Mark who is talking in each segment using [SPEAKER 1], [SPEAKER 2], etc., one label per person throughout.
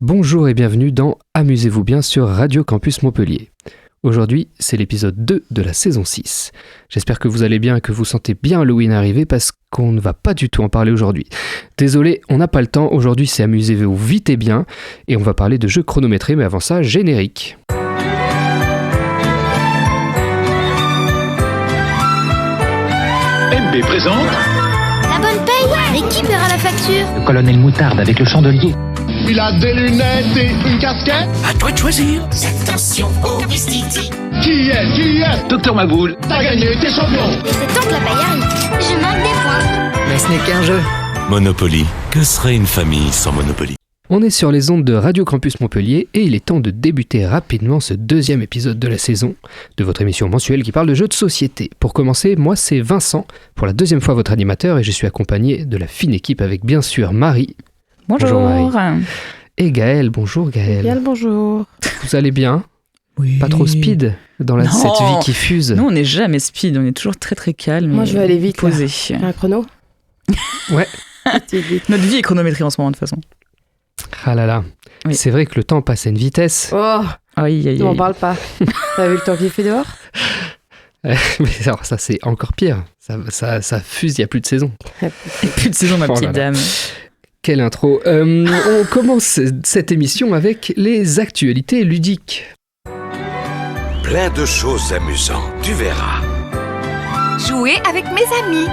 [SPEAKER 1] Bonjour et bienvenue dans Amusez-vous bien sur Radio Campus Montpellier. Aujourd'hui, c'est l'épisode 2 de la saison 6. J'espère que vous allez bien et que vous sentez bien Halloween arriver parce qu'on ne va pas du tout en parler aujourd'hui. Désolé, on n'a pas le temps. Aujourd'hui, c'est Amusez-vous vite et bien et on va parler de jeux chronométrés, mais avant ça, générique.
[SPEAKER 2] MB présente
[SPEAKER 3] La bonne paye. Mais qui paiera la facture?
[SPEAKER 4] Le colonel Moutarde avec le chandelier.
[SPEAKER 2] Il a des lunettes et une casquette.
[SPEAKER 5] À toi de choisir.
[SPEAKER 3] Attention au Wistiti.
[SPEAKER 2] Qui est
[SPEAKER 5] Docteur Maboul.
[SPEAKER 2] T'as gagné, t'es champion.
[SPEAKER 3] Et c'est tant que la paye arrive. Je marque des points.
[SPEAKER 4] Mais ce n'est qu'un jeu.
[SPEAKER 5] Monopoly. Que serait une famille sans Monopoly?
[SPEAKER 1] On est sur les ondes de Radio Campus Montpellier et il est temps de débuter rapidement ce deuxième épisode de la saison de votre émission mensuelle qui parle de jeux de société. Pour commencer, moi c'est Vincent, pour la deuxième fois votre animateur et je suis accompagné de la fine équipe avec bien sûr Marie.
[SPEAKER 6] Bonjour.
[SPEAKER 1] Marie. Et Gaël, bonjour Gaël.
[SPEAKER 6] Bien le bonjour.
[SPEAKER 1] Vous allez bien?
[SPEAKER 6] Oui.
[SPEAKER 1] Pas trop speed dans cette vie qui fuse?
[SPEAKER 6] Nous, on n'est jamais speed, on est toujours très très calme.
[SPEAKER 7] Moi, je veux aller vite.
[SPEAKER 6] Posé.
[SPEAKER 7] Un chrono?
[SPEAKER 1] Ouais.
[SPEAKER 6] Notre vie est chronométrée en ce moment, de toute façon.
[SPEAKER 1] Ah là là.
[SPEAKER 6] Oui.
[SPEAKER 1] C'est vrai que le temps passe à une vitesse.
[SPEAKER 7] Oh,
[SPEAKER 6] Aïe, aïe,
[SPEAKER 7] on
[SPEAKER 6] aïe.
[SPEAKER 7] n'en parle pas. T'as vu le temps qu'il fait dehors?
[SPEAKER 1] Mais alors ça c'est encore pire. Ça fuse, il n'y a plus de saison.
[SPEAKER 6] Plus de saison, ma
[SPEAKER 1] Oh là
[SPEAKER 6] petite
[SPEAKER 1] là.
[SPEAKER 6] dame.
[SPEAKER 1] Quelle intro. On commence cette émission avec les actualités ludiques.
[SPEAKER 8] Plein de choses amusantes, tu verras.
[SPEAKER 9] Jouer avec mes amis.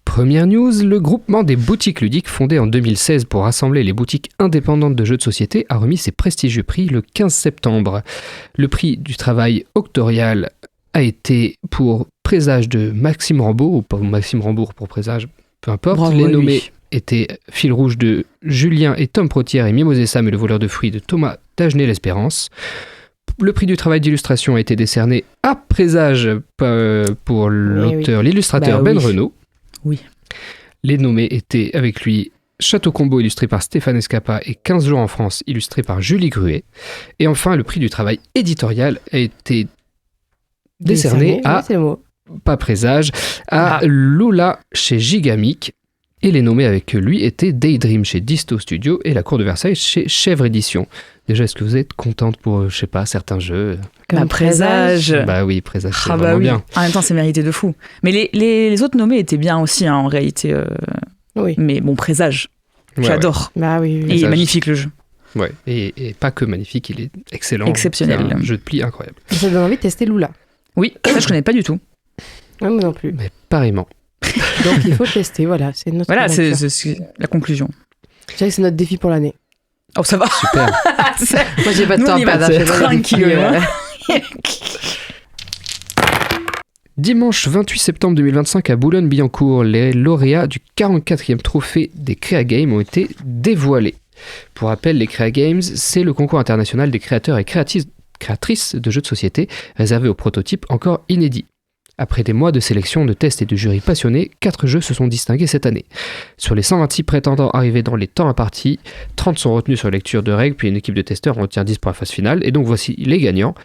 [SPEAKER 1] Première news, le groupement des boutiques ludiques fondé en 2016 pour rassembler les boutiques indépendantes de jeux de société a remis ses prestigieux prix le 15 septembre. Le prix du travail octorial a été pour Présage de Maxime Rambaud, ou pas Maxime Rambourg pour Présage, peu importe.
[SPEAKER 6] Bravo
[SPEAKER 1] Les
[SPEAKER 6] à lui.
[SPEAKER 1] nommés étaient Fil Rouge de Julien et Tom Protière et Mimosé Sam et le voleur de fruits de Thomas Dagenet-L'Espérance. Le prix du travail d'illustration a été décerné à Présage pour l'auteur, l'illustrateur
[SPEAKER 6] Bah oui.
[SPEAKER 1] Ben Renaud.
[SPEAKER 6] Oui.
[SPEAKER 1] Les nommés étaient avec lui Château Combo illustré par Stéphane Escapa et 15 jours en France illustré par Julie Gruet. Et enfin, le prix du travail éditorial a été décerné à,
[SPEAKER 7] Oui, c'est le mot.
[SPEAKER 1] pas Présage, à Lula chez Gigamic. Et les nommés avec lui étaient Daydream chez Disto Studio et La Cour de Versailles chez Chèvre Édition. Déjà, est-ce que vous êtes contente pour, je sais pas, certains jeux?
[SPEAKER 6] Comme Présage.
[SPEAKER 1] Bah oui, Présage, c'est
[SPEAKER 6] Ah
[SPEAKER 1] vraiment
[SPEAKER 6] bah oui.
[SPEAKER 1] bien.
[SPEAKER 6] En même temps, c'est mérité de fou. Mais les autres nommés étaient bien aussi, hein, en réalité.
[SPEAKER 7] Oui.
[SPEAKER 6] Mais bon, Présage.
[SPEAKER 1] Ouais,
[SPEAKER 6] J'adore.
[SPEAKER 7] Bah oui.
[SPEAKER 6] Et il est
[SPEAKER 1] Présage.
[SPEAKER 6] magnifique, le jeu.
[SPEAKER 1] ouais. Et pas que magnifique, il est excellent.
[SPEAKER 6] Exceptionnel.
[SPEAKER 1] C'est un jeu de pli incroyable.
[SPEAKER 7] Ça donne envie de tester Lula.
[SPEAKER 6] Oui, ça, je connais pas du tout.
[SPEAKER 7] Ouais, moi non plus.
[SPEAKER 1] Mais pareillement.
[SPEAKER 7] Donc il faut tester, voilà. C'est notre
[SPEAKER 6] Voilà,
[SPEAKER 7] aventure.
[SPEAKER 6] c'est la conclusion.
[SPEAKER 7] Je dirais que c'est notre défi pour l'année.
[SPEAKER 6] Oh, ça va.
[SPEAKER 1] Super.
[SPEAKER 7] Moi, j'ai pas de
[SPEAKER 6] Nous,
[SPEAKER 7] temps
[SPEAKER 6] on y
[SPEAKER 7] à
[SPEAKER 6] va
[SPEAKER 7] perdre.
[SPEAKER 6] tranquille,
[SPEAKER 1] Dimanche 28 septembre 2025 à Boulogne-Billancourt, les lauréats du 44e trophée des Créa Games ont été dévoilés. Pour rappel, les Créa Games, c'est le concours international des créateurs et créatrices de jeux de société réservé aux prototypes encore inédits. Après des mois de sélection, de tests et de jurys passionnés, 4 jeux se sont distingués cette année. Sur les 126 prétendants arrivés dans les temps impartis, 30 sont retenus sur lecture de règles, puis une équipe de testeurs en retient 10 pour la phase finale. Et donc voici les gagnants.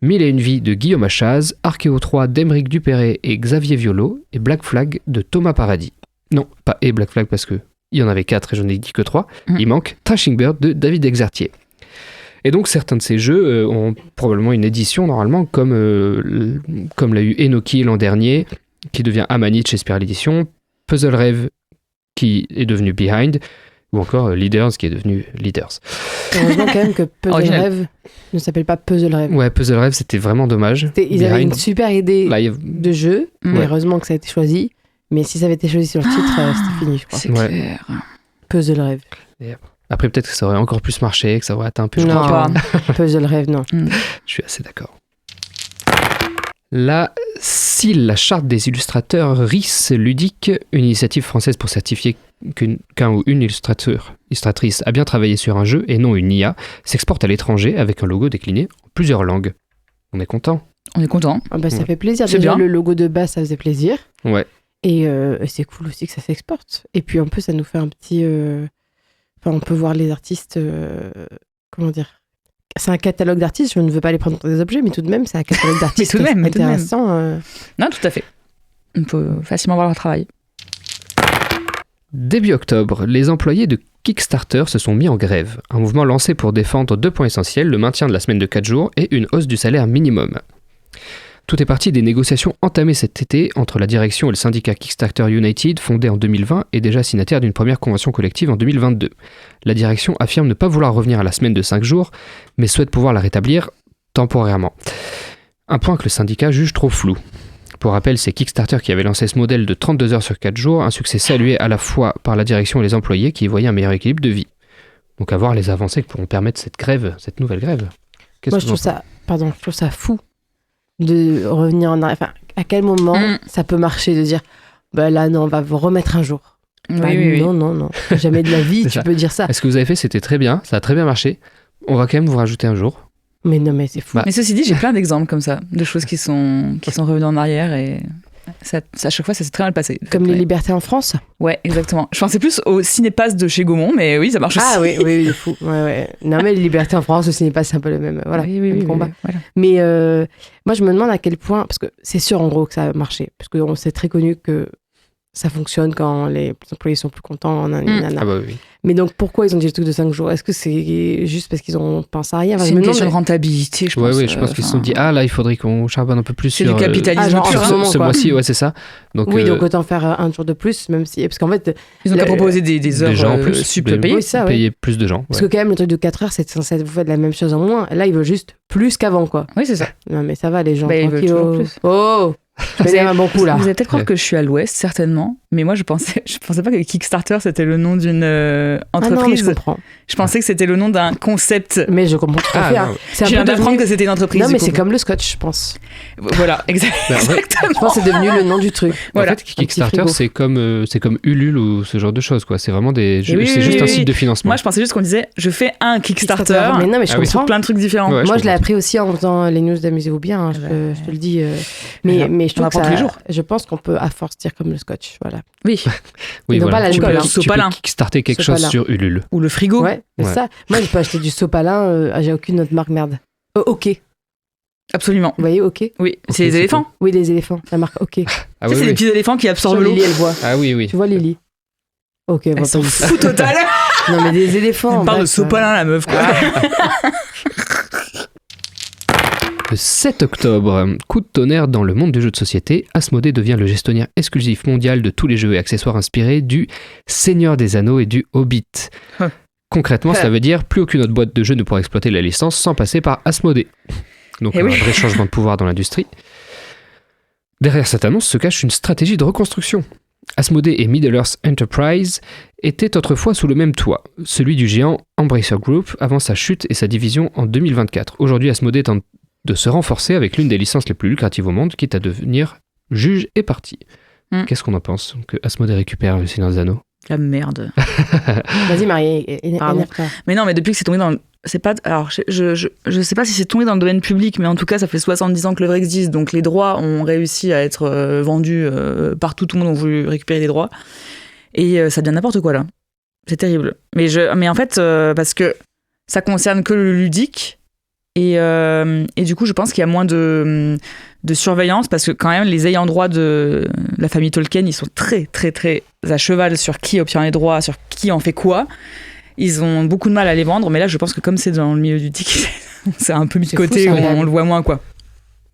[SPEAKER 1] 1001 vies de Guillaume Achaz, Archéo 3 d'Emeric Dupéré et Xavier Violo, et Black Flag de Thomas Paradis. Non, pas et Black Flag parce que il y en avait 4 et j'en ai dit que 3. Il manque Trashing Bird de David Exartier. Et donc certains de ces jeux ont probablement une édition normalement comme l'a eu Enoki l'an dernier, qui devient Amanit chez Spiral Edition, Puzzle Rêve qui est devenu Behind, ou encore Leaders qui est devenu Leaders.
[SPEAKER 7] Heureusement quand même que Puzzle
[SPEAKER 6] Original.
[SPEAKER 7] Rêve ne s'appelle pas Puzzle Rêve.
[SPEAKER 1] Ouais, Puzzle Rêve c'était vraiment dommage.
[SPEAKER 7] Ils avaient une super idée
[SPEAKER 1] Là, il y a-
[SPEAKER 7] de jeu, mais
[SPEAKER 1] Ouais.
[SPEAKER 7] heureusement que ça a été choisi. Mais si ça avait été choisi sur le titre, c'était fini, je crois.
[SPEAKER 6] C'est
[SPEAKER 1] Ouais.
[SPEAKER 6] clair.
[SPEAKER 7] Puzzle Rêve.
[SPEAKER 1] Après peut-être que ça aurait encore plus marché, que ça aurait atteint un peu. Je
[SPEAKER 7] Non.
[SPEAKER 1] crois
[SPEAKER 6] Pas.
[SPEAKER 7] Puzzle Rêve, non.
[SPEAKER 1] Je suis assez d'accord. La CIL, la charte des illustrateurs RIS ludique, une initiative française pour certifier qu'un ou une illustratrice a bien travaillé sur un jeu et non une IA, s'exporte à l'étranger avec un logo décliné en plusieurs langues. On est content?
[SPEAKER 6] On est content.
[SPEAKER 7] Ah bah, ça
[SPEAKER 1] Ouais.
[SPEAKER 7] fait plaisir.
[SPEAKER 6] C'est
[SPEAKER 7] Déjà,
[SPEAKER 6] bien.
[SPEAKER 7] le logo de base, ça faisait plaisir.
[SPEAKER 1] Ouais.
[SPEAKER 7] Et c'est cool aussi que ça s'exporte. Et puis en plus, ça nous fait un petit... Enfin, on peut voir les artistes... Comment dire? C'est un catalogue d'artistes. Je ne veux pas les prendre pour des objets, mais tout de même, c'est un catalogue d'artistes
[SPEAKER 6] tout de même.
[SPEAKER 7] intéressant.
[SPEAKER 6] Non, tout à fait. On peut facilement voir leur travail.
[SPEAKER 1] Début octobre, les employés de Kickstarter se sont mis en grève. Un mouvement lancé pour défendre 2 points essentiels, le maintien de la semaine de 4 jours et une hausse du salaire minimum. Tout est parti des négociations entamées cet été entre la direction et le syndicat Kickstarter United, fondé en 2020 et déjà signataire d'une première convention collective en 2022. La direction affirme ne pas vouloir revenir à la semaine de 5 jours, mais souhaite pouvoir la rétablir temporairement. Un point que le syndicat juge trop flou. Pour rappel, c'est Kickstarter qui avait lancé ce modèle de 32 heures sur 4 jours, un succès salué à la fois par la direction et les employés qui y voyaient un meilleur équilibre de vie. Donc à voir les avancées que pourront permettre cette nouvelle grève.
[SPEAKER 7] Moi, je trouve ça fou de revenir en arrière. Enfin, à quel moment ça peut marcher de dire bah là, non, on va vous remettre un jour.
[SPEAKER 6] Oui.
[SPEAKER 7] Non. Jamais de la vie, tu peux dire ça.
[SPEAKER 1] Ce que vous avez fait, c'était très bien, ça a très bien marché. On va quand même vous rajouter un jour.
[SPEAKER 7] Mais non, mais c'est fou.
[SPEAKER 6] Mais ceci dit, j'ai plein d'exemples comme ça, de choses qui sont revenues en arrière et ça, à chaque fois, ça s'est très mal passé.
[SPEAKER 7] Comme les libertés en France.
[SPEAKER 6] Ouais, exactement. Je pensais plus au Cinépass de chez Gaumont, mais oui, ça marche aussi.
[SPEAKER 7] Ah oui, c'est fou. Ouais. Non, mais les libertés en France, le cinépass, c'est un peu le même, même combat.
[SPEAKER 6] Voilà.
[SPEAKER 7] Mais moi, je me demande à quel point, parce que c'est sûr en gros que ça a marché, parce que c'est très connu que ça fonctionne quand les employés sont plus contents.
[SPEAKER 1] Ah bah oui.
[SPEAKER 7] Mais donc, pourquoi ils ont dit le truc de 5 jours ? Est-ce que c'est juste parce qu'ils ont pensé à rien ?
[SPEAKER 6] C'est une question de rentabilité, je pense.
[SPEAKER 1] Oui, je pense qu'ils se sont dit, là, il faudrait qu'on charbonne un peu plus
[SPEAKER 6] c'est
[SPEAKER 1] sur...
[SPEAKER 6] du capitalisme
[SPEAKER 1] sur ce mois-ci, ouais, c'est ça. Donc,
[SPEAKER 7] donc autant faire un jour de plus, même si... Parce qu'en fait...
[SPEAKER 6] Ils ont qu'à proposer des heures
[SPEAKER 1] gens en plus,
[SPEAKER 6] supplémentaires.
[SPEAKER 7] Oui, ça,
[SPEAKER 1] payer plus de gens.
[SPEAKER 7] Parce que quand même, le truc de 4 heures, c'est censé être vous faites la même chose en moins. Là, ils veulent juste plus qu'avant, quoi.
[SPEAKER 6] Oui, c'est ça.
[SPEAKER 7] Non, mais ça va, les gens.
[SPEAKER 6] Ils veulent toujours plus.
[SPEAKER 7] Oh je vais un bon coup, là.
[SPEAKER 6] Vous allez peut-être croire que je suis à l'ouest, certainement, mais moi je pensais pas que Kickstarter c'était le nom d'une entreprise.
[SPEAKER 7] Ah non, mais je comprends.
[SPEAKER 6] Je pensais que c'était le nom d'un concept.
[SPEAKER 7] Mais je comprends tout à fait.
[SPEAKER 6] Je viens d'apprendre que c'était une entreprise.
[SPEAKER 7] Non, mais c'est comme le scotch, je pense.
[SPEAKER 6] Voilà, exactement.
[SPEAKER 7] Je pense que c'est devenu le nom du truc.
[SPEAKER 6] Voilà.
[SPEAKER 1] En fait, Kickstarter, c'est comme Ulule ou ce genre de choses, quoi. C'est vraiment c'est juste un site de financement.
[SPEAKER 6] Moi, je pensais juste qu'on disait, je fais un Kickstarter.
[SPEAKER 7] Mais non, mais je comprends.
[SPEAKER 6] Sur plein de trucs différents.
[SPEAKER 7] Moi, je l'ai appris aussi en faisant les news d'Amusez-vous bien. Je te le dis. Mais je trouve que tous les jours. Je pense qu'on peut à force dire comme le scotch, voilà.
[SPEAKER 6] Oui.
[SPEAKER 7] Non, pas l'alcool.
[SPEAKER 1] Tu peux kickstarter quelque chose sur Ulule.
[SPEAKER 6] Ou le frigo.
[SPEAKER 7] Ouais, c'est ça. Moi, je peux acheter du sopalin. J'ai aucune autre marque, merde. OK.
[SPEAKER 6] Absolument.
[SPEAKER 7] Vous voyez, OK.
[SPEAKER 6] Oui, c'est les éléphants.
[SPEAKER 7] Oui, les éléphants. La marque OK.
[SPEAKER 6] C'est des petits éléphants qui absorbent l'eau.
[SPEAKER 7] Lily, elle boit.
[SPEAKER 1] Ah oui.
[SPEAKER 7] Tu vois Lily. OK,
[SPEAKER 6] elle s'en fout total.
[SPEAKER 7] Non, mais des éléphants.
[SPEAKER 6] Elle parle de sopalin, la meuf, quoi.
[SPEAKER 1] Le 7 octobre, coup de tonnerre dans le monde des jeux de société, Asmodée devient le gestionnaire exclusif mondial de tous les jeux et accessoires inspirés du Seigneur des Anneaux et du Hobbit. Concrètement, cela veut dire plus aucune autre boîte de jeux ne pourra exploiter la licence sans passer par Asmodée. Donc un vrai changement de pouvoir dans l'industrie. Derrière cette annonce se cache une stratégie de reconstruction. Asmodée et Middle-earth Enterprise étaient autrefois sous le même toit, celui du géant Embracer Group avant sa chute et sa division en 2024. Aujourd'hui, Asmodée tente de se renforcer avec l'une des licences les plus lucratives au monde, quitte à devenir juge et partie. Qu'est-ce qu'on en pense que Asmodée récupère le Seigneur des Anneaux ?
[SPEAKER 6] La merde.
[SPEAKER 7] Vas-y Marie, énerve-toi.
[SPEAKER 6] Mais non, mais depuis que c'est tombé dans c'est pas... Alors, je sais pas si c'est tombé dans le domaine public, mais en tout cas, ça fait 70 ans que l'œuvre existe, donc les droits ont réussi à être vendus partout, tout le monde a voulu récupérer les droits, et ça devient n'importe quoi, là. C'est terrible. Mais en fait, parce que ça concerne que le ludique, et du coup, je pense qu'il y a moins de surveillance, parce que quand même, les ayants droit de la famille Tolkien, ils sont très, très, très à cheval sur qui obtient les droits, sur qui en fait quoi. Ils ont beaucoup de mal à les vendre, mais là, je pense que comme c'est dans le milieu ludique, c'est un peu mis de côté, on le voit moins, quoi.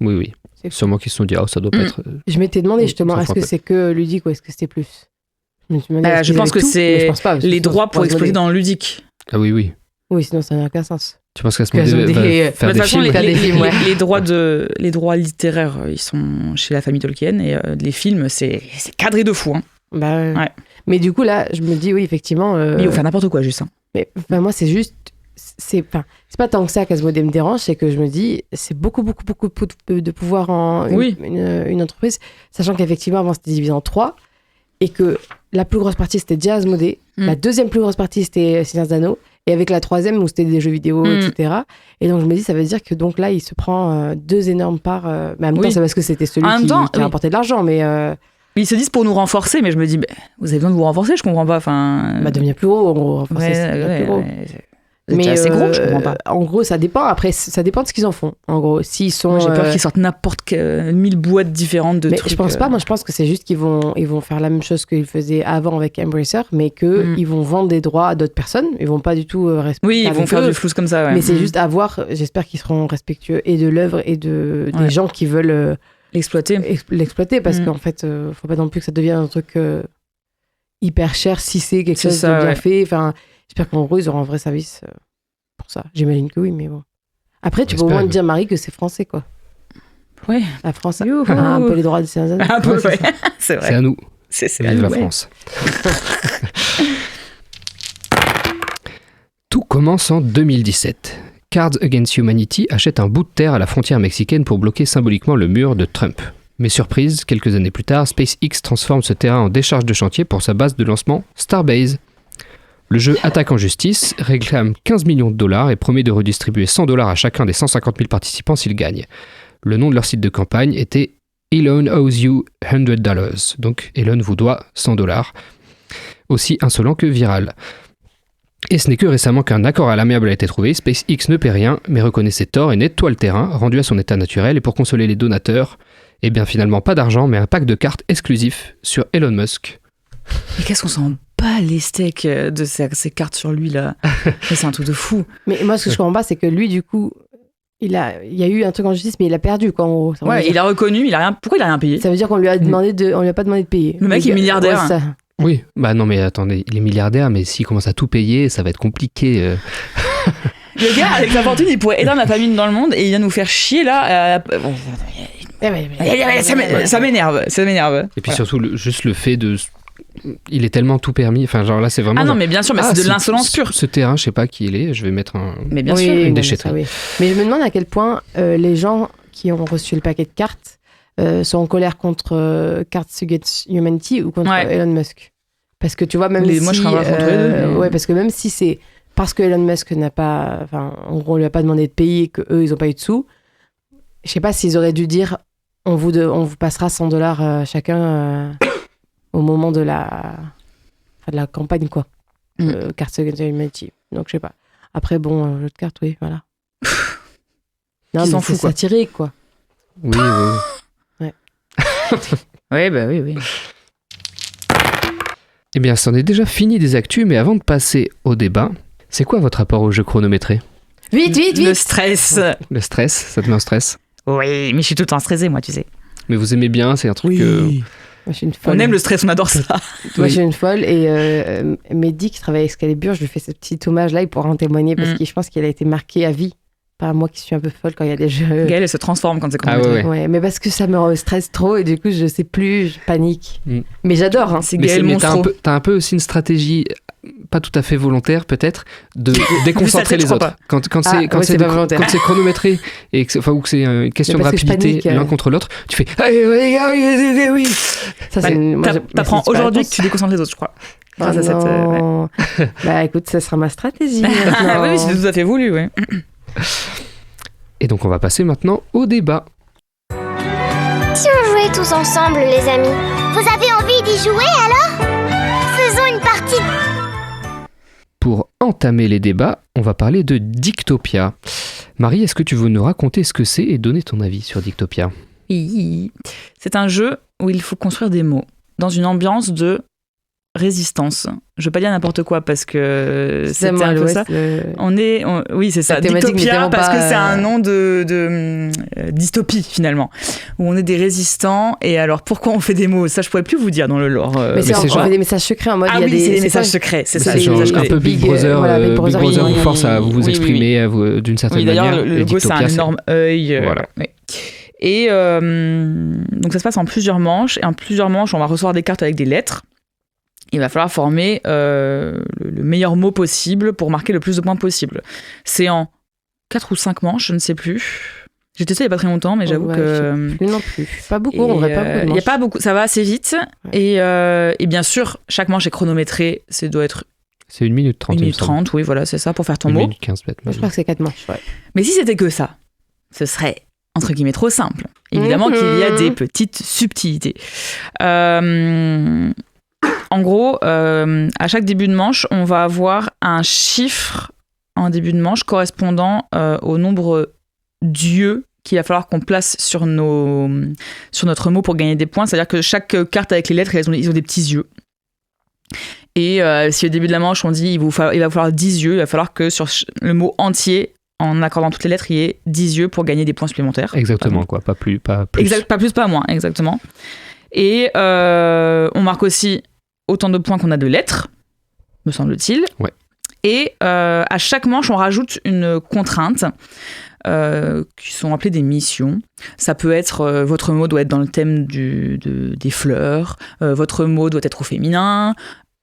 [SPEAKER 1] Oui. Sûrement qu'ils se sont dit, ça doit pas être...
[SPEAKER 7] Je m'étais demandé justement, est-ce que c'est que ludique ou est-ce que c'était plus ?
[SPEAKER 6] Je pense que c'est les droits pour exploiter dans le ludique.
[SPEAKER 1] Ah oui.
[SPEAKER 7] Oui, sinon ça n'a aucun sens.
[SPEAKER 1] Tu penses qu'Asmodée va faire des films ?
[SPEAKER 6] Les droits littéraires, ils sont chez la famille Tolkien, et les films, c'est cadré de fou. Hein.
[SPEAKER 7] Ouais. Mais du coup, là, je me dis, oui, effectivement...
[SPEAKER 6] Mais il faut faire n'importe quoi, juste. Hein.
[SPEAKER 7] Mais moi, c'est juste... C'est pas tant que ça qu'Asmodée me dérange, c'est que je me dis, c'est beaucoup de pouvoir en une entreprise, sachant qu'effectivement, avant, c'était divisé en 3, et que la plus grosse partie, c'était déjà Asmodée, la deuxième plus grosse partie, c'était Seigneur des Anneaux, et avec la troisième, où c'était des jeux vidéo, etc. Et donc, je me dis, ça veut dire que donc là, il se prend 2 énormes parts, mais en même temps, c'est parce que c'était celui qui a rapporté de l'argent, mais...
[SPEAKER 6] Ils se disent pour nous renforcer, mais je me dis, vous avez besoin de vous renforcer, je comprends pas.
[SPEAKER 7] Devenir plus gros, en gros. Renforcer, plus gros.
[SPEAKER 6] C'est assez gros, je comprends pas.
[SPEAKER 7] En gros, ça dépend. Après, ça dépend de ce qu'ils en font. En gros, s'ils sont.
[SPEAKER 6] Moi, j'ai peur qu'ils sortent n'importe 1000 boîtes différentes de
[SPEAKER 7] mais
[SPEAKER 6] trucs.
[SPEAKER 7] je pense pas. Moi, je pense que c'est juste qu'ils vont faire la même chose qu'ils faisaient avant avec Embracer, mais qu'ils vont vendre des droits à d'autres personnes. Ils vont pas du tout respecter.
[SPEAKER 6] Oui, ils vont faire du flou comme ça. Ouais.
[SPEAKER 7] Mais c'est juste à voir. J'espère qu'ils seront respectueux et de l'œuvre et des gens qui veulent l'exploiter, parce qu'en fait, faut pas non plus que ça devienne un truc hyper cher si c'est quelque chose de bien fait. Enfin, j'espère qu'en gros, ils auront un vrai service pour ça. J'imagine que oui, mais bon. Après, tu peux au moins te dire, Marie, que c'est français, quoi.
[SPEAKER 6] Ouais.
[SPEAKER 7] La France a un peu les droits de ces années.
[SPEAKER 6] Un peu, ouais. C'est vrai.
[SPEAKER 1] C'est à nous.
[SPEAKER 6] C'est
[SPEAKER 1] Vive la France. Tout commence en 2017. Cards Against Humanity achète un bout de terre à la frontière mexicaine pour bloquer symboliquement le mur de Trump. Mais surprise, quelques années plus tard, SpaceX transforme ce terrain en décharge de chantier pour sa base de lancement Starbase. Le jeu attaque en justice, réclame 15 millions de dollars et promet de redistribuer 100 $ à chacun des 150 000 participants s'ils gagnent. Le nom de leur site de campagne était Elon owes you $100. Donc Elon vous doit 100 $. Aussi insolent que viral. Et ce n'est que récemment qu'un accord à l'amiable a été trouvé. SpaceX ne paie rien, mais reconnaît ses torts et nettoie le terrain, rendu à son état naturel. Et pour consoler les donateurs, eh bien finalement pas d'argent, mais un pack de cartes exclusif sur Elon Musk.
[SPEAKER 6] Mais qu'est-ce qu'on s'en bat les steaks de ces cartes sur lui là. C'est un truc de fou.
[SPEAKER 7] Mais moi, ce que je comprends pas, c'est que lui, du coup, il y a eu un truc en justice, mais il a perdu, quoi, en gros.
[SPEAKER 6] Ouais, il a reconnu, pourquoi il a rien payé ?
[SPEAKER 7] Ça veut dire qu'on lui a demandé on lui a pas demandé de payer.
[SPEAKER 6] Le mec est milliardaire.
[SPEAKER 7] Ouais, ça.
[SPEAKER 1] Oui, bah non mais attendez, il est milliardaire, mais s'il commence à tout payer, ça va être compliqué.
[SPEAKER 6] Le gars, avec sa fortune, il pourrait éteindre la famine dans le monde et il vient nous faire chier là. Ça m'énerve.
[SPEAKER 1] Et puis surtout, juste le fait de... Il est tellement tout permis, enfin genre là c'est vraiment...
[SPEAKER 6] Ah non mais bien sûr, mais c'est de l'insolence pure.
[SPEAKER 1] Ce terrain, je sais pas qui il est, je vais mettre
[SPEAKER 6] mais bien sûr,
[SPEAKER 1] une déchetterie.
[SPEAKER 7] Oui. Mais je me demande à quel point les gens qui ont reçu le paquet de cartes sont en colère contre Cards Against Humanity ou contre Elon Musk. Parce que tu vois, même si...
[SPEAKER 6] Moi, je serais contre les deux.
[SPEAKER 7] Ouais, parce que même si c'est parce que Elon Musk n'a pas... Enfin, en gros, on lui a pas demandé de payer et qu'eux, ils n'ont pas eu de sous, je sais pas s'ils auraient dû dire on vous passera 100 $ chacun au moment de la campagne, quoi. Cards Against Humanity. Donc, je sais pas. Après, bon, jeu de cartes, oui, voilà. Non, mais c'est satirique, quoi.
[SPEAKER 1] Oui.
[SPEAKER 7] Ouais.
[SPEAKER 6] Oui, bah oui.
[SPEAKER 1] Eh bien, c'en est déjà fini des actus, mais avant de passer au débat, c'est quoi votre rapport au jeu chronométré ?
[SPEAKER 7] Vite
[SPEAKER 6] Le stress.
[SPEAKER 1] Le stress, ça te met en stress ?
[SPEAKER 6] Oui, mais je suis tout le temps stressée, moi, tu sais.
[SPEAKER 1] Mais vous aimez bien, c'est un truc...
[SPEAKER 7] Moi, je suis une folle.
[SPEAKER 6] On aime le stress, on adore ça.
[SPEAKER 7] Moi, je suis une folle. Et Mehdi, qui travaille avec Excalibur, je lui fais ce petit hommage-là, il pourra en témoigner, parce que je pense qu'il a été marqué à vie. Pas moi qui suis un peu folle quand il y a des jeux.
[SPEAKER 6] Gaëlle, elle se transforme quand c'est chronométré.
[SPEAKER 7] Ouais, mais parce que ça me stresse trop et du coup, je sais plus, je panique. Mais j'adore. Hein.
[SPEAKER 6] C'est Gaëlle Monstro.
[SPEAKER 1] T'as un peu aussi une stratégie, pas tout à fait volontaire peut-être, de déconcentrer les autres. Quand c'est chronométré et que c'est une question de rapidité l'un contre l'autre, tu fais oui.
[SPEAKER 6] T'apprends aujourd'hui que tu déconcentres les autres, je crois.
[SPEAKER 7] Grâce à cette. Bah écoute, ça sera ma stratégie.
[SPEAKER 6] Oui, c'est tout à fait voulu, oui.
[SPEAKER 1] Et donc on va passer maintenant au débat.
[SPEAKER 3] Si on jouait tous ensemble, les amis. Vous avez envie d'y jouer alors ? Faisons une partie.
[SPEAKER 1] Pour entamer les débats, on va parler de Dictopia. Marie, est-ce que tu veux nous raconter ce que c'est et donner ton avis sur Dictopia ?
[SPEAKER 6] Oui. C'est un jeu où il faut construire des mots dans une ambiance de résistance. Je veux pas dire n'importe quoi parce que c'est un peu ça. Oui, c'est ça. Dictopia parce que c'est un nom de dystopie finalement, où on est des résistants. Et alors pourquoi on fait des mots ? Ça, je pourrais plus vous dire dans le lore.
[SPEAKER 7] Mais c'est genre des messages secrets en mode.
[SPEAKER 6] Ah oui, c'est des messages secrets. C'est ça.
[SPEAKER 1] C'est genre un peu Big Brother. Big Brother vous force à vous exprimer d'une certaine manière.
[SPEAKER 6] D'ailleurs, le logo c'est un énorme œil. Voilà. Et donc ça se passe en plusieurs manches. Et en plusieurs manches, on va recevoir des cartes avec des lettres. Il va falloir former le meilleur mot possible pour marquer le plus de points possible. C'est en 4 ou 5 manches, je ne sais plus. J'ai testé il n'y a pas très longtemps, mais j'avoue que...
[SPEAKER 7] Plus non plus. Pas beaucoup, on n'aurait pas beaucoup de manches.
[SPEAKER 6] Il n'y a pas beaucoup, ça va assez vite. Ouais. Et bien sûr, chaque manche est chronométrée. Ça doit être...
[SPEAKER 1] C'est 1 minute 30.
[SPEAKER 6] 1 minute 30, oui, voilà, c'est ça, pour faire ton mot.
[SPEAKER 1] 1 minute 15 peut-être.
[SPEAKER 7] Je crois que c'est 4 manches, ouais.
[SPEAKER 6] Mais si c'était que ça, ce serait, entre guillemets, trop simple. Évidemment qu'il y a des petites subtilités. En gros, à chaque début de manche, on va avoir un chiffre en début de manche correspondant au nombre d'yeux qu'il va falloir qu'on place sur notre mot pour gagner des points. C'est-à-dire que chaque carte avec les lettres, ils ont des petits yeux. Et si au début de la manche, on dit il va falloir 10 yeux, il va falloir que sur le mot entier, en accordant toutes les lettres, il y ait 10 yeux pour gagner des points supplémentaires.
[SPEAKER 1] Exactement, quoi. Pas plus.
[SPEAKER 6] Pas plus, pas moins, exactement. Et on marque aussi autant de points qu'on a de lettres, me semble-t-il.
[SPEAKER 1] Ouais.
[SPEAKER 6] Et à chaque manche, on rajoute une contrainte qui sont appelées des missions. Ça peut être votre mot doit être dans le thème des fleurs, votre mot doit être au féminin,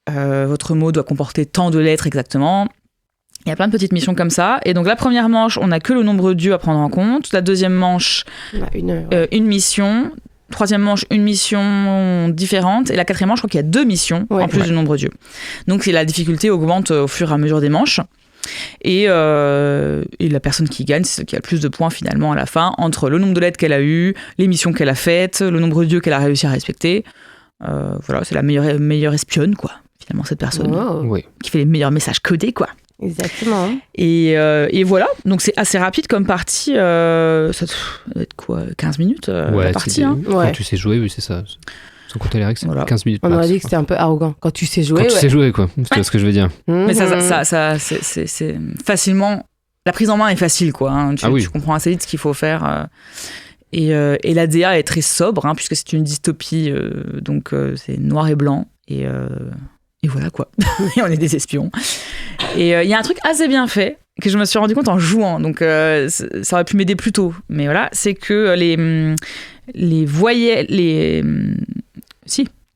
[SPEAKER 6] votre mot doit comporter tant de lettres exactement. Il y a plein de petites missions comme ça. Et donc la première manche, on n'a que le nombre d'yeux à prendre en compte. La deuxième manche, une mission. Troisième manche, une mission différente. Et la quatrième manche, je crois qu'il y a 2 missions en plus du nombre d'yeux. Donc la difficulté augmente au fur et à mesure des manches. Et la personne qui gagne, c'est celle qui a le plus de points finalement à la fin, entre le nombre de lettres qu'elle a eues, les missions qu'elle a faites, le nombre d'yeux qu'elle a réussi à respecter. Voilà, c'est la meilleure espionne, quoi, finalement, cette personne. Qui fait les meilleurs messages codés, quoi.
[SPEAKER 7] Exactement.
[SPEAKER 6] Et voilà, donc c'est assez rapide comme partie. Ça doit être quoi, 15 minutes la partie.
[SPEAKER 1] Quand tu sais jouer, oui, c'est ça. Sans compter les règles, c'est 15 minutes.
[SPEAKER 7] On aurait dit que c'était un peu arrogant. Quand tu sais jouer.
[SPEAKER 1] Quand tu sais jouer, quoi. C'est ce que je veux dire.
[SPEAKER 6] Mais ça c'est facilement. La prise en main est facile, quoi. Hein. Tu comprends assez vite ce qu'il faut faire. Et la DA est très sobre, hein, puisque c'est une dystopie, donc c'est noir et blanc. Et voilà, quoi. Et on est des espions. Et il y a un truc assez bien fait que je me suis rendu compte en jouant, donc ça aurait pu m'aider plus tôt. Mais voilà, c'est que les voyelles,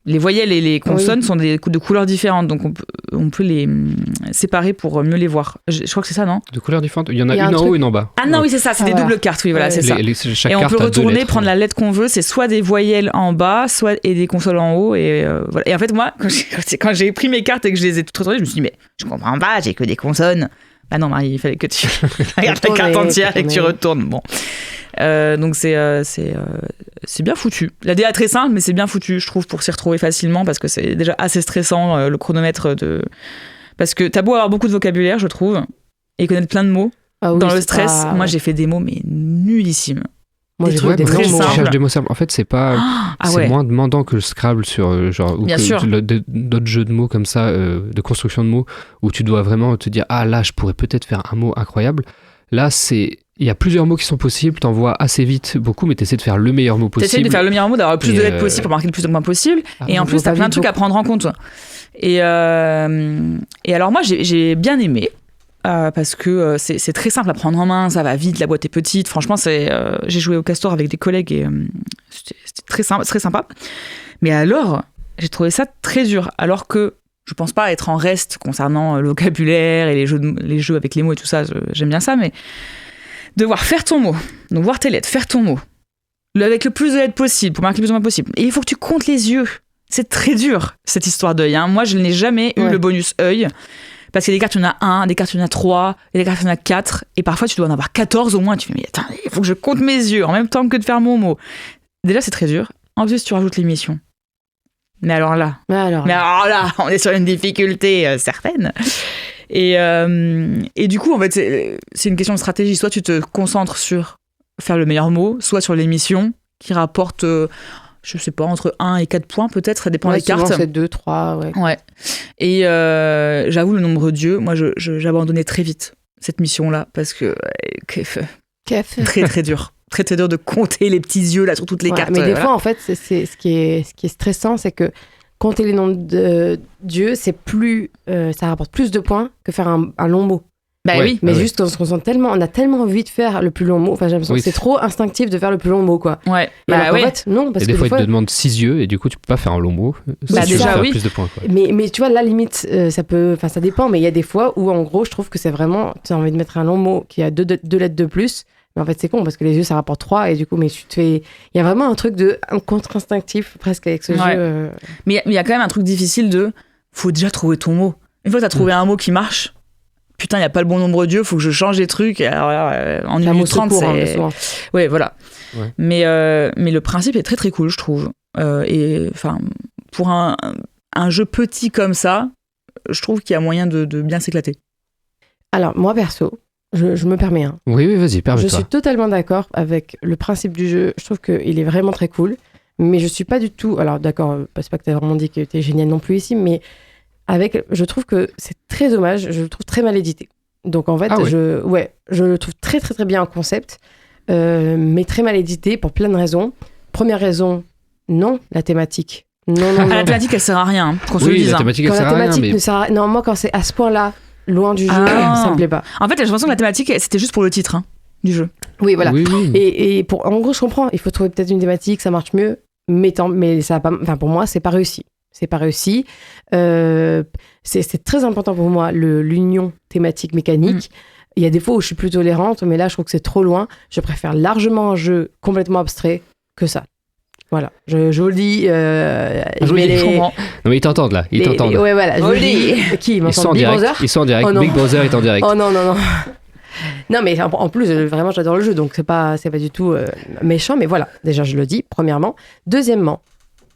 [SPEAKER 6] les voyelles et les consonnes sont de couleurs différentes, donc on peut les séparer pour mieux les voir. Je crois que c'est ça, non ?
[SPEAKER 1] De couleurs différentes ? Il y en a une en haut et une en bas.
[SPEAKER 6] Ah non, oui, c'est ça, c'est des doubles cartes, oui, voilà, c'est ça.
[SPEAKER 1] Chaque
[SPEAKER 6] et on
[SPEAKER 1] carte
[SPEAKER 6] peut
[SPEAKER 1] a
[SPEAKER 6] retourner, prendre la lettre qu'on veut, c'est soit des voyelles en bas, et des consonnes en haut, et voilà. Et en fait, moi, quand j'ai pris mes cartes et que je les ai toutes retournées, je me suis dit, mais je comprends pas, j'ai que des consonnes. Ah non, Marie, il fallait que tu regardes la carte entière et que tu retournes. Bon. Donc c'est bien foutu. La DA est très simple, mais c'est bien foutu, je trouve, pour s'y retrouver facilement, parce que c'est déjà assez stressant, le chronomètre Parce que t'as beau avoir beaucoup de vocabulaire, je trouve, et connaître plein de mots. Dans le stress, moi j'ai fait des mots, mais nullissimes.
[SPEAKER 7] Moi,
[SPEAKER 1] j'ai des mots simples. Je cherche des mots simples. En fait, c'est pas, moins demandant que le Scrabble sur genre ou d'autres jeux de mots comme ça, de construction de mots, où tu dois vraiment te dire là, je pourrais peut-être faire un mot incroyable. Là, il y a plusieurs mots qui sont possibles. T'en vois assez vite beaucoup, mais t'essaies de faire le meilleur mot possible.
[SPEAKER 6] T'essaies de faire le meilleur mot, d'avoir le plus de lettres possible pour marquer le plus de points possible. Et en plus, t'as plein de trucs à prendre en compte. Et alors moi, j'ai bien aimé. Parce que c'est très simple à prendre en main, ça va vite, la boîte est petite. Franchement, j'ai joué au Castor avec des collègues et c'était très sympa. Mais alors, j'ai trouvé ça très dur. Alors que je pense pas être en reste concernant le vocabulaire et les jeux avec les mots et tout ça, j'aime bien ça, mais devoir faire ton mot, donc voir tes lettres, faire ton mot, avec le plus de lettres possible, pour marquer le plus de points possible. Et il faut que tu comptes les yeux. C'est très dur, cette histoire d'œil. Hein. Moi, je n'ai jamais eu le bonus œil. Parce qu'il y a des cartes, il y en a 1, des cartes, il y en a 3, et des cartes, il y en a 4. Et parfois, tu dois en avoir 14 au moins. Tu fais, mais attends, il faut que je compte mes yeux en même temps que de faire mon mot. Déjà, c'est très dur. En plus, tu rajoutes les missions. Mais alors là, on est sur une difficulté certaine. Et du coup, en fait, c'est une question de stratégie. Soit tu te concentres sur faire le meilleur mot, soit sur les missions qui rapportent... je sais pas, entre 1 et 4 points peut-être, ça dépend des cartes.
[SPEAKER 7] C'est 2, 3,
[SPEAKER 6] ouais. Et j'avoue, le nombre d'yeux, moi j'abandonnais très vite cette mission-là, parce que très très dur. Très très dur de compter les petits yeux là sur toutes les cartes.
[SPEAKER 7] Mais des fois, en fait, c'est ce qui est stressant, c'est que compter les nombres d'yeux, c'est plus, ça rapporte plus de points que faire un long mot.
[SPEAKER 6] Oui.
[SPEAKER 7] Mais juste, on a tellement envie de faire le plus long mot. Enfin, j'ai l'impression que c'est trop instinctif de faire le plus long mot, quoi.
[SPEAKER 6] Ouais.
[SPEAKER 7] En fait, non, parce
[SPEAKER 1] et
[SPEAKER 7] que
[SPEAKER 1] des fois, ils te demandent 6 yeux et du coup, tu peux pas faire un long mot.
[SPEAKER 6] Déjà,
[SPEAKER 1] plus de points, quoi.
[SPEAKER 7] Mais tu vois, la limite, ça dépend. Mais il y a des fois où, en gros, je trouve que c'est vraiment, tu as envie de mettre un long mot qui a 2 lettres de plus. Mais en fait, c'est con parce que les yeux, ça rapporte 3 et du coup, mais il y a vraiment un truc un contre-instinctif presque avec ce jeu.
[SPEAKER 6] Mais il y a quand même un truc difficile faut déjà trouver ton mot. Une fois que tu as trouvé un mot qui marche, putain, il n'y a pas le bon nombre d'yeux, faut que je change les trucs. Alors là, en 1 minute 30, c'est... Ouais, voilà. Ouais. Mais le principe est très très cool, je trouve. Et enfin, pour un jeu petit comme ça, je trouve qu'il y a moyen de bien s'éclater.
[SPEAKER 7] Alors, moi, perso, je me permets, hein.
[SPEAKER 1] Oui, vas-y, permets-toi.
[SPEAKER 7] Je suis totalement d'accord avec le principe du jeu. Je trouve qu'il est vraiment très cool. Mais je suis pas du tout... Alors, d'accord, c'est pas que tu as vraiment dit que tu es génial non plus ici, mais je trouve que c'est très dommage. Je le trouve très mal édité. Donc, en fait, je le trouve très, très, très bien en concept, mais très mal édité pour plein de raisons. Première raison, non, la thématique. Non.
[SPEAKER 6] La thématique, elle sert à rien, qu'on se le dise.
[SPEAKER 1] La thématique, elle sert à rien, mais...
[SPEAKER 7] ne sert à... Non, moi, quand c'est à ce point-là, loin du jeu, ça me plaît pas.
[SPEAKER 6] En fait, j'ai l'impression que la thématique, c'était juste pour le titre du jeu.
[SPEAKER 7] Oui, voilà.
[SPEAKER 1] Oui.
[SPEAKER 7] Et en gros, je comprends. Il faut trouver peut-être une thématique, ça marche mieux. Mais ça a pas. Enfin, pour moi, c'est pas réussi. C'est pas réussi. C'est très important pour moi l'union thématique mécanique. Il y a des fois où je suis plus tolérante, mais là, je trouve que c'est trop loin. Je préfère largement un jeu complètement abstrait que ça. Voilà, je vous le dis.
[SPEAKER 6] Je comprends.
[SPEAKER 1] Non, mais ils t'entendent là. Ils t'entendent.
[SPEAKER 7] Ouais, voilà. Je vous le dis. Qui
[SPEAKER 1] ils sont en direct. Ils sont en direct.
[SPEAKER 7] Oh,
[SPEAKER 1] Big Brother est en direct.
[SPEAKER 7] Oh non. Non, mais en plus, vraiment, j'adore le jeu, donc c'est pas du tout méchant, mais voilà. Déjà, je le dis, premièrement. Deuxièmement,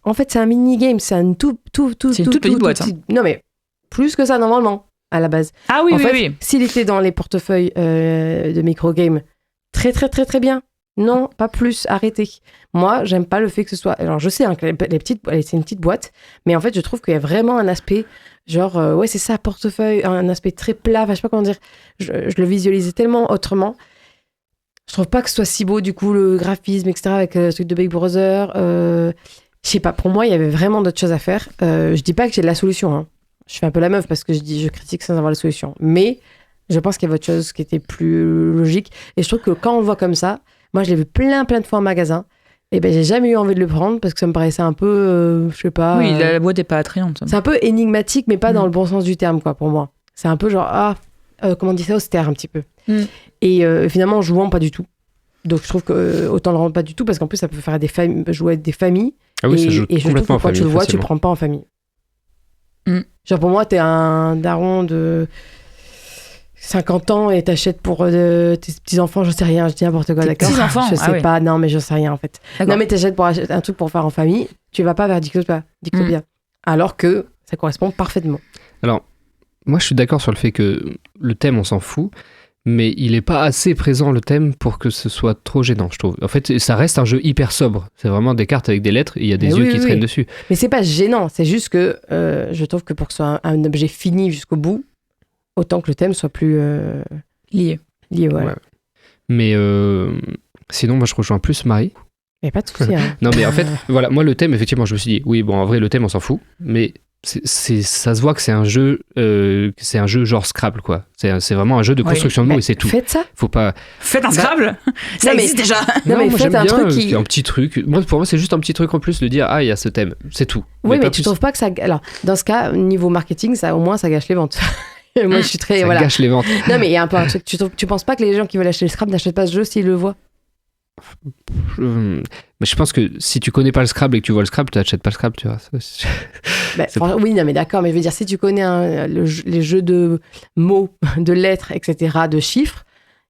[SPEAKER 7] en fait, c'est un mini-game, c'est un tout.
[SPEAKER 6] C'est une toute petite boîte.
[SPEAKER 7] Non, mais plus que ça, normalement, à la base.
[SPEAKER 6] Ah oui,
[SPEAKER 7] en fait,
[SPEAKER 6] oui.
[SPEAKER 7] S'il était dans les portefeuilles de micro-game, très, très, très, très bien. Non, pas plus, arrêtez. Moi, j'aime pas le fait que ce soit... Alors, je sais que c'est une petite boîte, mais en fait, je trouve qu'il y a vraiment un aspect, genre, c'est ça, portefeuille, un aspect très plat, je sais pas comment dire, je le visualisais tellement autrement. Je trouve pas que ce soit si beau, du coup, le graphisme, etc., avec le truc de Big Brother. Je sais pas, pour moi, il y avait vraiment d'autres choses à faire. Je dis pas que j'ai la solution, hein. Je fais un peu la meuf parce que je critique sans avoir la solution. Mais je pense qu'il y avait autre chose qui était plus logique. Et je trouve que quand on le voit comme ça, moi, je l'ai vu plein de fois en magasin. Et ben, j'ai jamais eu envie de le prendre parce que ça me paraissait un peu, je sais pas.
[SPEAKER 6] Oui, la boîte est pas attrayante.
[SPEAKER 7] C'est un peu énigmatique, mais pas dans le bon sens du terme, quoi, pour moi. C'est un peu genre, comment on dit ça, austère un petit peu. Et finalement, jouant, pas du tout. Donc, je trouve que autant le rendre pas du tout parce qu'en plus, ça peut faire jouer avec des familles.
[SPEAKER 1] Ah oui, ça joue
[SPEAKER 7] et je trouve que quand tu le vois, tu le prends pas en famille. Genre, pour moi, t'es un daron de 50 ans et t'achètes pour tes petits-enfants, je sais rien, je dis n'importe quoi, d'accord ?
[SPEAKER 6] Petits-enfants,
[SPEAKER 7] je sais pas, non, mais je sais rien en fait.
[SPEAKER 6] D'accord.
[SPEAKER 7] Non, mais t'achètes pour acheter un truc pour faire en famille, tu vas pas vers Dictopia. Alors que ça correspond parfaitement.
[SPEAKER 1] Alors, moi je suis d'accord sur le fait que le thème, on s'en fout, mais il est pas assez présent le thème pour que ce soit trop gênant, je trouve. En fait, ça reste un jeu hyper sobre. C'est vraiment des cartes avec des lettres et il y a des yeux qui traînent dessus.
[SPEAKER 7] Mais c'est pas gênant, c'est juste que je trouve que pour que ce soit un objet fini jusqu'au bout, autant que le thème soit plus
[SPEAKER 6] lié,
[SPEAKER 7] ouais.
[SPEAKER 1] Mais sinon, moi, je rejoins plus Marie.
[SPEAKER 7] Il n'y a pas de souci. Hein.
[SPEAKER 1] Non, mais en fait, voilà, moi, le thème, effectivement, je me suis dit, oui, bon, en vrai, le thème, on s'en fout, mais ça se voit que c'est un jeu genre Scrabble, quoi. C'est vraiment un jeu de construction de mots et c'est tout.
[SPEAKER 7] Faites ça.
[SPEAKER 1] Faut pas...
[SPEAKER 6] Faites un Scrabble. Ça existe déjà.
[SPEAKER 7] Non, mais
[SPEAKER 1] moi,
[SPEAKER 7] faites un truc qui...
[SPEAKER 1] un petit truc. Pour moi, c'est juste un petit truc en plus de dire, il y a ce thème, c'est tout.
[SPEAKER 7] Oui, mais tu trouves pas que ça... Alors, dans ce cas, niveau marketing, au moins, ça gâche les ventes. Moi, je suis très...
[SPEAKER 1] Ça gâche les ventes.
[SPEAKER 7] Non, mais il y a un peu un truc... Tu penses pas que les gens qui veulent acheter le Scrabble n'achètent pas ce jeu s'ils le voient ?
[SPEAKER 1] Mais je pense que si tu connais pas le Scrabble et que tu vois le Scrabble, tu n'achètes pas le Scrabble, tu vois.
[SPEAKER 7] Oui, non, mais d'accord, mais je veux dire, si tu connais les jeux de mots, de lettres, etc., de chiffres,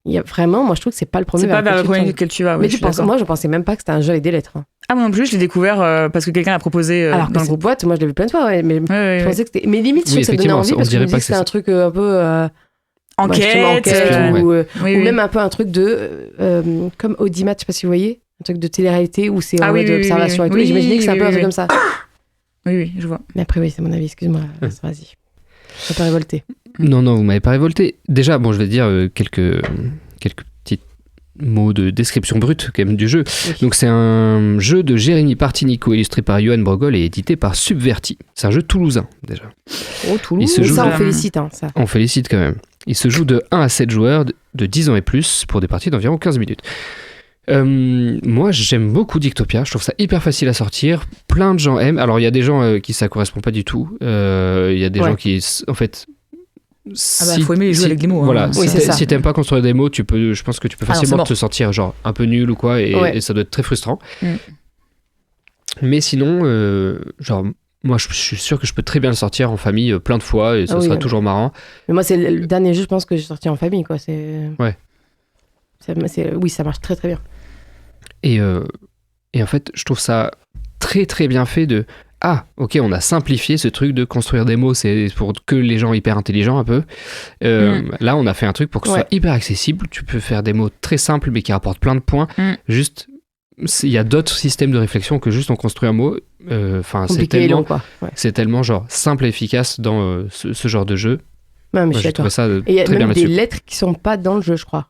[SPEAKER 7] il y a vraiment, moi je trouve que c'est pas le premier.
[SPEAKER 6] C'est pas vers le premier lequel tu vas.
[SPEAKER 7] Mais moi je pensais même pas que c'était un jeu avec des lettres. Hein.
[SPEAKER 6] Ah, moi non plus, je l'ai découvert parce que quelqu'un l'a proposé
[SPEAKER 7] alors
[SPEAKER 6] dans
[SPEAKER 7] que
[SPEAKER 6] le groupe.
[SPEAKER 7] Boîte, moi je l'ai vu plein de fois, mais je pensais que c'était. Mais limite, je trouve que ça donnait envie parce que je me dis que c'était un truc un peu.
[SPEAKER 6] Enquête,
[SPEAKER 7] ou même un peu un truc de. Comme Audimat, je sais pas si vous voyez, un truc de télé-réalité où c'est en mode observation et tout. J'imaginais que c'est un peu un truc comme ça.
[SPEAKER 6] Oui, je vois.
[SPEAKER 7] Mais après, oui, c'est mon avis, excuse-moi. Vas-y. Je suis pas révoltée.
[SPEAKER 1] Non, vous m'avez pas révolté. Déjà, bon, je vais dire quelques petits mots de description brute quand même du jeu. Oui. Donc, c'est un jeu de Jérémy Partinico illustré par Johan Brogol et édité par Subverti. C'est un jeu toulousain, déjà.
[SPEAKER 7] Oh, Toulouse. Ça, on félicite. Hein, ça.
[SPEAKER 1] On félicite quand même. Il se joue de 1 à 7 joueurs de 10 ans et plus pour des parties d'environ 15 minutes. Moi j'aime beaucoup Dictopia, je trouve ça hyper facile à sortir, plein de gens aiment. Alors il y a des gens qui ça correspond pas du tout, il y a des gens qui en fait
[SPEAKER 6] faut aimer les jeux avec des mots.
[SPEAKER 1] Voilà,
[SPEAKER 6] hein.
[SPEAKER 1] si t'aimes pas construire des mots, je pense que tu peux facilement te sentir genre un peu nul ou quoi et ça doit être très frustrant. Mais sinon genre moi je suis sûr que je peux très bien le sortir en famille plein de fois et ça sera toujours marrant.
[SPEAKER 7] Mais moi c'est le dernier jeu je pense que j'ai sorti en famille quoi,
[SPEAKER 1] ouais.
[SPEAKER 7] Oui, ça marche très très bien.
[SPEAKER 1] Et en fait, je trouve ça très très bien fait de ah, ok, on a simplifié ce truc de construire des mots, c'est pour que les gens hyper intelligents un peu. Là, on a fait un truc pour que ce soit hyper accessible. Tu peux faire des mots très simples mais qui rapportent plein de points. Juste, il y a d'autres systèmes de réflexion que juste on construit un mot. C'est tellement genre simple et efficace dans ce genre de jeu.
[SPEAKER 7] Ouais, mais
[SPEAKER 1] j'ai trouvé ça
[SPEAKER 7] et il y a
[SPEAKER 1] très bien
[SPEAKER 7] même
[SPEAKER 1] là-dessus.
[SPEAKER 7] des lettres qui sont pas dans le jeu, je crois.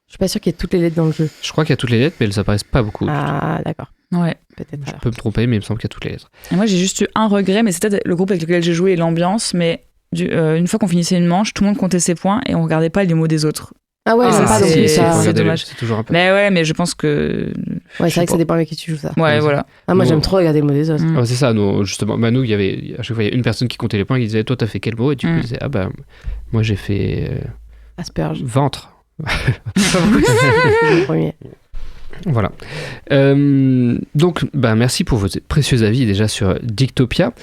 [SPEAKER 7] Je suis pas sûre qu'il y ait toutes les lettres dans le jeu.
[SPEAKER 1] Je crois qu'il y a toutes les lettres, mais elles apparaissent pas beaucoup.
[SPEAKER 7] Ah, d'accord.
[SPEAKER 6] Ouais.
[SPEAKER 7] Peut-être.
[SPEAKER 1] Je peux me tromper, mais il me semble qu'il y a toutes les lettres.
[SPEAKER 6] Et moi, j'ai juste eu un regret, mais c'était le groupe avec lequel j'ai joué et l'ambiance. Mais une fois qu'on finissait une manche, tout le monde comptait ses points et on regardait pas les mots des autres.
[SPEAKER 7] Ah ouais,
[SPEAKER 6] ça,
[SPEAKER 7] pas non plus ça.
[SPEAKER 6] C'est dommage.
[SPEAKER 1] C'est toujours un peu.
[SPEAKER 6] Mais ouais, mais je pense que.
[SPEAKER 7] Ouais, c'est vrai que ça dépend avec qui tu joues ça.
[SPEAKER 6] Ouais, voilà.
[SPEAKER 7] Ah, moi, j'aime trop regarder les mots des autres.
[SPEAKER 1] Ah, c'est ça, nous, justement. Bah, nous, à chaque fois, il y a une personne qui comptait les points qui disait, toi, t'as fait quel mot? Et tu disais, ah bah, moi, j'ai fait.
[SPEAKER 7] Asperge.
[SPEAKER 1] Ventre.
[SPEAKER 7] Le premier.
[SPEAKER 1] Voilà. Donc, merci pour vos précieux avis déjà sur Dictopia.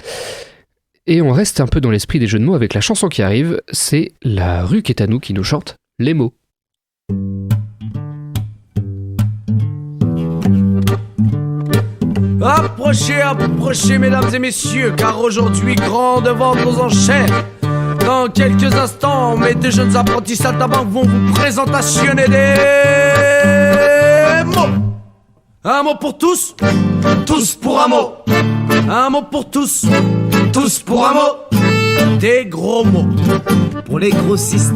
[SPEAKER 1] Et on reste un peu dans l'esprit des jeux de mots avec la chanson qui arrive. C'est La rue qui est à nous qui nous chante les mots.
[SPEAKER 10] Approchez, approchez, mesdames et messieurs, car aujourd'hui, grande vente aux enchères. Dans quelques instants, mes deux jeunes apprentis saltimbanques vont vous présentationner des mots. Un mot pour tous, tous pour un mot. Un mot pour tous, tous pour un mot. Des gros mots pour les grossistes,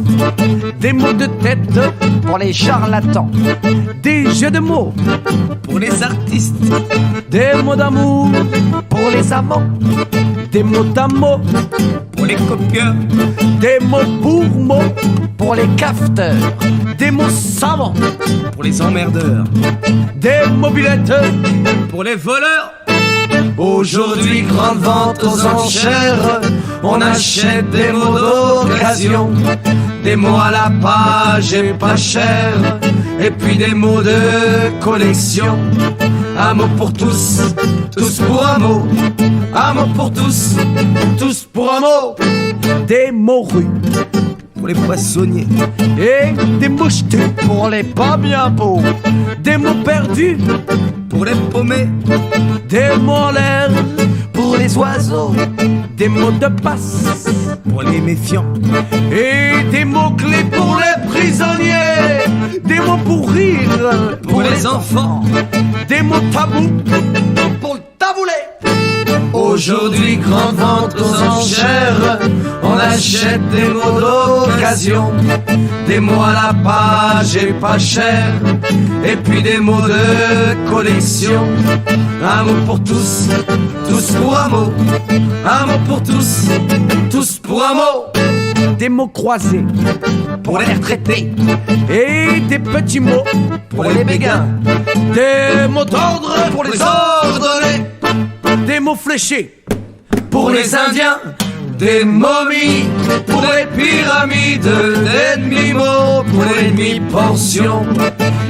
[SPEAKER 10] des mots de tête pour les charlatans, des jeux de mots pour les artistes, des mots d'amour pour les amants, des mots d'amour pour les copieurs, des mots pour mots pour les cafeteurs, des mots savants pour les emmerdeurs, des mobilettes pour les voleurs. Aujourd'hui, grande vente aux enchères, on achète des mots d'occasion, des mots à la page et pas cher, et puis des mots de collection. Un mot pour tous, tous pour un mot. Un mot pour tous, tous pour un mot. Des mots rues pour les poissonniers et des mots jetés pour les pas bien beaux. Des mots perdus pour les paumés, des mots en l'air pour les oiseaux, des mots de passe pour les méfiants et des mots clés pour les prisonniers, des mots pour rire pour les enfants, des mots tabous pour le taboulé. Aujourd'hui, grande vente aux enchères, on achète des mots d'occasion, des mots à la page et pas cher, et puis des mots de collection. Un mot pour tous, tous pour un mot. Un mot pour tous, tous pour un mot. Des mots croisés pour les retraités et des petits mots pour les béguins. Des mots d'ordre pour les ordonnés. Des mots fléchés pour les Indiens, des momies pour les pyramides, des demi-mots pour les demi-portions,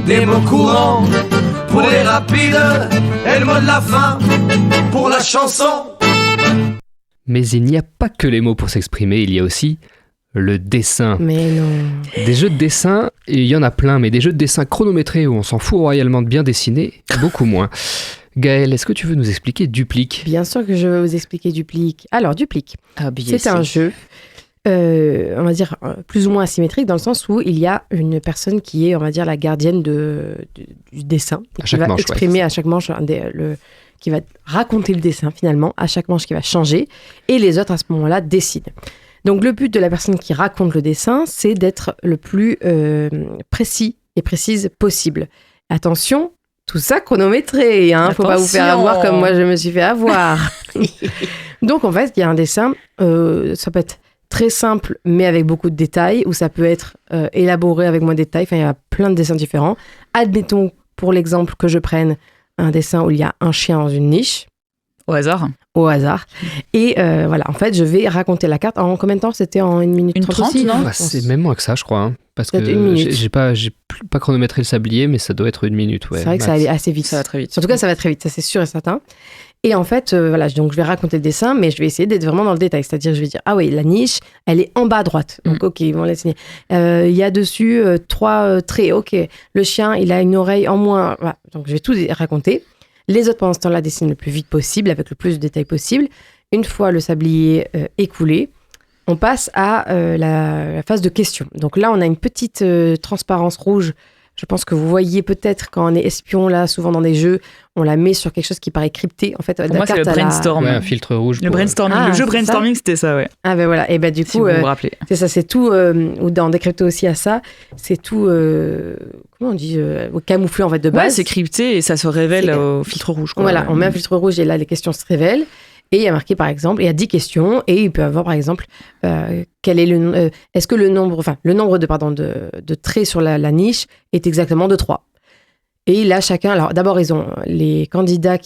[SPEAKER 10] des mots courants pour les rapides, et le mot de la fin pour la chanson.
[SPEAKER 1] Mais il n'y a pas que les mots pour s'exprimer, il y a aussi le dessin.
[SPEAKER 7] Mais non.
[SPEAKER 1] Des jeux de dessin, il y en a plein, mais des jeux de dessin chronométrés où on s'en fout royalement de bien dessiner, beaucoup moins. Gaëlle, est-ce que tu veux nous expliquer Duplique ?
[SPEAKER 7] Bien sûr que je vais vous expliquer Duplique. Alors, Duplique, c'est un jeu, on va dire, plus ou moins asymétrique, dans le sens où il y a une personne qui est, on va dire, la gardienne du dessin, qui va exprimer à chaque manche, qui va raconter le dessin, finalement, à chaque manche qui va changer, et les autres, à ce moment-là, décident. Donc, le but de la personne qui raconte le dessin, c'est d'être le plus précis et précise possible. Attention, tout ça chronométré, hein. Faut pas vous faire avoir comme moi je me suis fait avoir. Donc en fait, il y a un dessin, ça peut être très simple mais avec beaucoup de détails, ou ça peut être élaboré avec moins de détails. Enfin, il y a plein de dessins différents. Admettons, pour l'exemple que je prenne, un dessin où il y a un chien dans une niche.
[SPEAKER 6] Au hasard.
[SPEAKER 7] Et voilà, en fait, je vais raconter la carte. En combien de temps ? C'était en 1 minute 30 aussi, non ?
[SPEAKER 1] C'est même moins que ça, je crois. Hein, parce que j'ai pas chronométré le sablier, mais ça doit être 1 minute. Ouais,
[SPEAKER 7] c'est vrai que ça va assez vite.
[SPEAKER 6] Ça va très vite.
[SPEAKER 7] En tout cas, ça va très vite, ça c'est sûr et certain. Et en fait, voilà, donc je vais raconter le dessin, mais je vais essayer d'être vraiment dans le détail. C'est-à-dire, je vais dire, ah oui, la niche, elle est en bas à droite. Donc, ok, ils vont la dessiner. Il y a dessus 3 traits. Ok, le chien, il a une oreille en moins. Voilà. Donc, je vais tout raconter. Les autres, pendant ce temps-là, dessinent le plus vite possible, avec le plus de détails possible. Une fois le sablier écoulé, on passe à la phase de questions. Donc là, on a une petite transparence rouge. Je pense que vous voyez peut-être quand on est espion, là, souvent dans des jeux, on la met sur quelque chose qui paraît crypté. En fait,
[SPEAKER 6] pour moi, c'est le brainstorm.
[SPEAKER 1] Ouais, un filtre rouge.
[SPEAKER 6] Le brainstorming. Le jeu brainstorming, c'était ça, ouais.
[SPEAKER 7] Ah ben voilà. Et ben du
[SPEAKER 6] Si
[SPEAKER 7] coup,
[SPEAKER 6] vous vous rappelez.
[SPEAKER 7] c'est ça, c'est tout. Ou dans Décrypto aussi à ça, c'est tout. Comment on dit camouflé en fait de base.
[SPEAKER 6] Ouais, c'est crypté et ça se révèle au filtre rouge. Quoi.
[SPEAKER 7] Voilà, on met un filtre rouge et là les questions se révèlent. Et il y a marqué par exemple, il y a 10 questions et il peut avoir par exemple quel est est-ce que le nombre de traits sur la niche est exactement de 3. Et là, chacun... Alors, d'abord, ils ont les candidats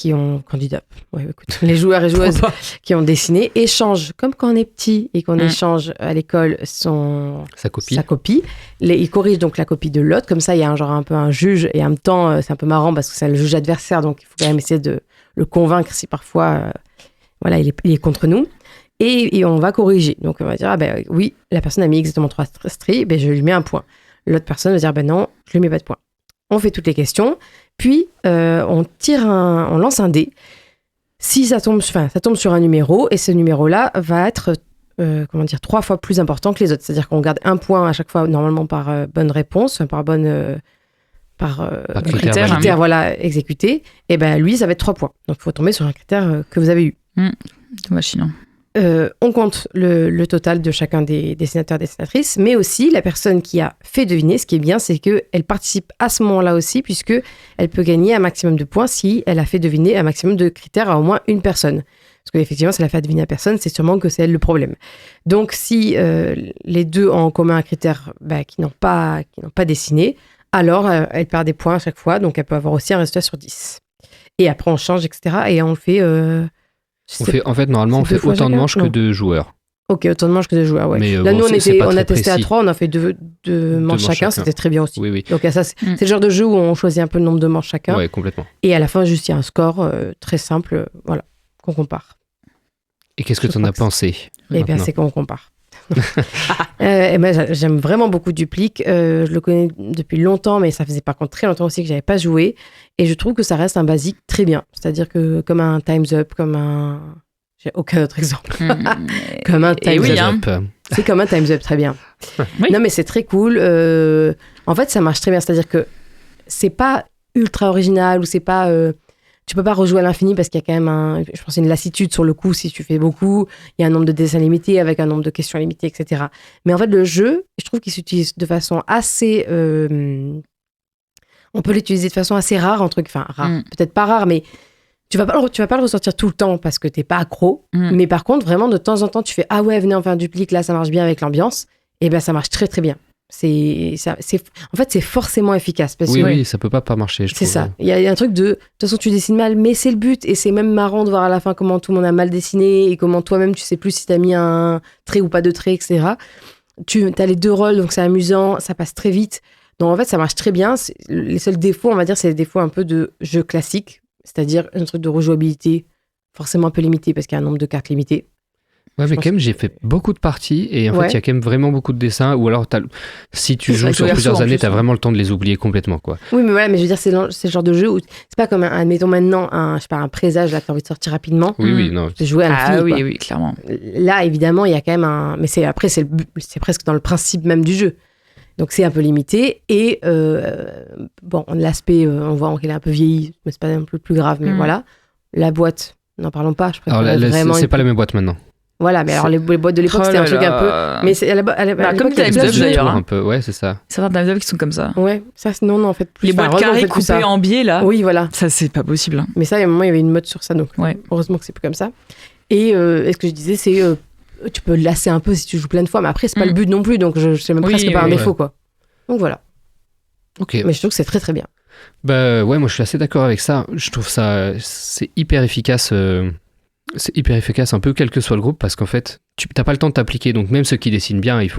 [SPEAKER 7] les joueurs et joueuses qui ont dessiné, échangent, comme quand on est petit et qu'on échange à l'école sa copie. Ils corrigent donc la copie de l'autre. Comme ça, il y a un peu un juge. Et en même temps, c'est un peu marrant parce que c'est le juge adversaire. Donc, il faut quand même essayer de le convaincre si parfois, il est contre nous. Et on va corriger. Donc, on va dire, oui, la personne a mis exactement 3 stries, je lui mets un point. L'autre personne va dire, non, je lui mets pas de point. On fait toutes les questions, puis on lance un dé. Si ça tombe sur un numéro, et ce numéro-là va être 3 fois plus important que les autres. C'est-à-dire qu'on garde un point à chaque fois, normalement par bonne réponse, par critère exécuté. Et lui, ça va être 3 points. Donc, il faut tomber sur un critère que vous avez eu.
[SPEAKER 6] Machinant.
[SPEAKER 7] On compte le total de chacun des dessinateurs et dessinatrices, mais aussi la personne qui a fait deviner. Ce qui est bien, c'est qu'elle participe à ce moment-là aussi, puisqu'elle peut gagner un maximum de points si elle a fait deviner un maximum de critères à au moins une personne. Parce qu'effectivement, si elle a fait deviner à personne, c'est sûrement que c'est elle le problème. Donc, si les deux ont en commun un critère qui n'ont pas dessiné, alors elle perd des points à chaque fois, donc elle peut avoir aussi un résultat sur 10. Et après, on change, etc. Et on fait...
[SPEAKER 1] Normalement, on fait autant de manches que de joueurs.
[SPEAKER 7] Ok, autant de manches que de joueurs, ouais.
[SPEAKER 1] Mais
[SPEAKER 7] là, nous, on a testé
[SPEAKER 1] précis.
[SPEAKER 7] à 3, on a fait deux manches chacun, c'était très bien aussi.
[SPEAKER 1] Oui.
[SPEAKER 7] Donc, ça, c'est le genre de jeu où on choisit un peu le nombre de manches chacun.
[SPEAKER 1] Ouais, complètement.
[SPEAKER 7] Et à la fin, juste, il y a un score très simple, qu'on compare.
[SPEAKER 1] Et qu'est-ce que tu en as pensé ?
[SPEAKER 7] Eh bien, c'est qu'on compare. J'aime vraiment beaucoup Duplique. Je le connais depuis longtemps, mais ça faisait par contre très longtemps aussi que j'avais pas joué. Et je trouve que ça reste un basique très bien. C'est-à-dire que comme un Time's Up, j'ai aucun autre exemple. Comme un Time's Up. C'est comme un Time's Up, très bien. Oui. Non, mais c'est très cool. En fait, ça marche très bien. C'est-à-dire que c'est pas ultra original ou c'est pas... Tu peux pas rejouer à l'infini parce qu'il y a quand même je pense une lassitude sur le coup si tu fais beaucoup. Il y a un nombre de dessins limité avec un nombre de questions limitées, etc. Mais en fait, le jeu, je trouve qu'il s'utilise de façon assez... on peut l'utiliser de façon assez rare, peut-être pas rare, mais tu vas pas le ressortir tout le temps parce que t'es pas accro. Mais par contre, vraiment, de temps en temps, tu fais « Ah ouais, venez, on fait un Duplique, là, ça marche bien avec l'ambiance. » Et ça marche très, très bien. En fait, c'est forcément efficace. Parce
[SPEAKER 1] oui, ça peut pas marcher, je trouve.
[SPEAKER 7] C'est ça. Il y a un truc de toute façon, tu dessines mal, mais c'est le but. Et c'est même marrant de voir à la fin comment tout le monde a mal dessiné et comment toi-même, tu sais plus si t'as mis un trait ou pas de trait, etc. Tu as les deux rôles, donc c'est amusant, ça passe très vite. Donc en fait, ça marche très bien. Les seuls défauts, on va dire, c'est les défauts un peu de jeu classique, c'est-à-dire un truc de rejouabilité forcément un peu limité parce qu'il y a un nombre de cartes limité.
[SPEAKER 1] Ouais, mais quand même, j'ai fait beaucoup de parties et en fait, il y a quand même vraiment beaucoup de dessins. Ou alors, si tu joues sur plusieurs années, tu as vraiment le temps de les oublier complètement, quoi.
[SPEAKER 7] Oui, mais je veux dire, c'est le genre de jeu où c'est pas comme, admettons maintenant, un présage là, que tu as envie de sortir rapidement.
[SPEAKER 1] Oui, non.
[SPEAKER 7] Tu jouer à l'infini.
[SPEAKER 6] Oui, clairement.
[SPEAKER 7] Là, évidemment, il y a quand même mais c'est presque dans le principe même du jeu. Donc, c'est un peu limité. Et l'aspect, on voit qu'il est un peu vieilli, mais c'est pas un peu plus grave, mais voilà. La boîte, n'en parlons pas.
[SPEAKER 1] C'est pas la même boîte maintenant.
[SPEAKER 7] Voilà, mais alors les boîtes de l'époque, c'était un truc un peu... Mais c'est
[SPEAKER 6] comme Time's Up d'ailleurs.
[SPEAKER 1] Un peu, ouais, c'est ça.
[SPEAKER 6] Certains Time's Up qui sont comme ça.
[SPEAKER 7] Ouais, ça, non, en fait plus.
[SPEAKER 6] Les boîtes carrées coupées en biais, là.
[SPEAKER 7] Oui, voilà.
[SPEAKER 6] Ça, c'est pas possible. Hein.
[SPEAKER 7] Mais ça, il y a un moment, il y avait une mode sur ça, donc heureusement que c'est plus comme ça. Et ce que je disais, c'est tu peux lasser un peu si tu joues plein de fois, mais après, c'est pas le but non plus, donc je sais même presque pas un défaut, quoi. Donc voilà.
[SPEAKER 1] Ok.
[SPEAKER 7] Mais je trouve que c'est très très bien.
[SPEAKER 1] Ouais, moi je suis assez d'accord avec ça. Je trouve ça, c'est hyper efficace. C'est hyper efficace un peu quel que soit le groupe parce qu'en fait tu n'as pas le temps de t'appliquer, donc même ceux qui dessinent bien ils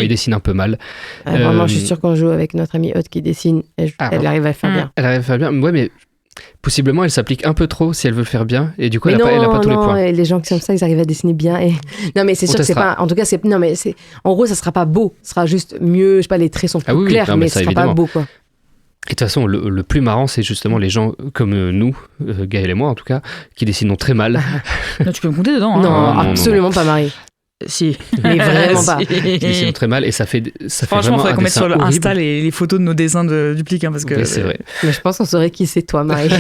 [SPEAKER 1] dessinent un peu mal.
[SPEAKER 7] Vraiment je suis sûre qu'on joue avec notre amie Haute qui dessine elle arrive à le faire bien.
[SPEAKER 1] Elle arrive à faire bien, ouais, mais possiblement elle s'applique un peu trop si elle veut le faire bien et du coup elle a pas tous les points.
[SPEAKER 7] Et les gens qui sont comme ça ils arrivent à dessiner bien et... non mais c'est sûr que c'est pas, en tout cas c'est, non mais c'est, en gros ça sera pas beau, ça sera juste mieux, je sais pas, les traits sont plus clairs, mais ça sera pas beau quoi.
[SPEAKER 1] Et de toute façon, le plus marrant, c'est justement les gens comme nous, Gaël et moi en tout cas, qui dessinons très mal.
[SPEAKER 6] Non, tu peux me compter dedans.
[SPEAKER 7] Non, absolument pas, Marie.
[SPEAKER 6] Si.
[SPEAKER 7] Mais vraiment pas.
[SPEAKER 1] Qui dessinent très mal et ça fait
[SPEAKER 6] Franchement, il faudrait qu'on mette sur
[SPEAKER 1] horrible.
[SPEAKER 6] Insta les photos de nos dessins de Duplique, parce que
[SPEAKER 1] Oui, c'est vrai.
[SPEAKER 7] Mais je pense qu'on saurait qui c'est toi, Marie.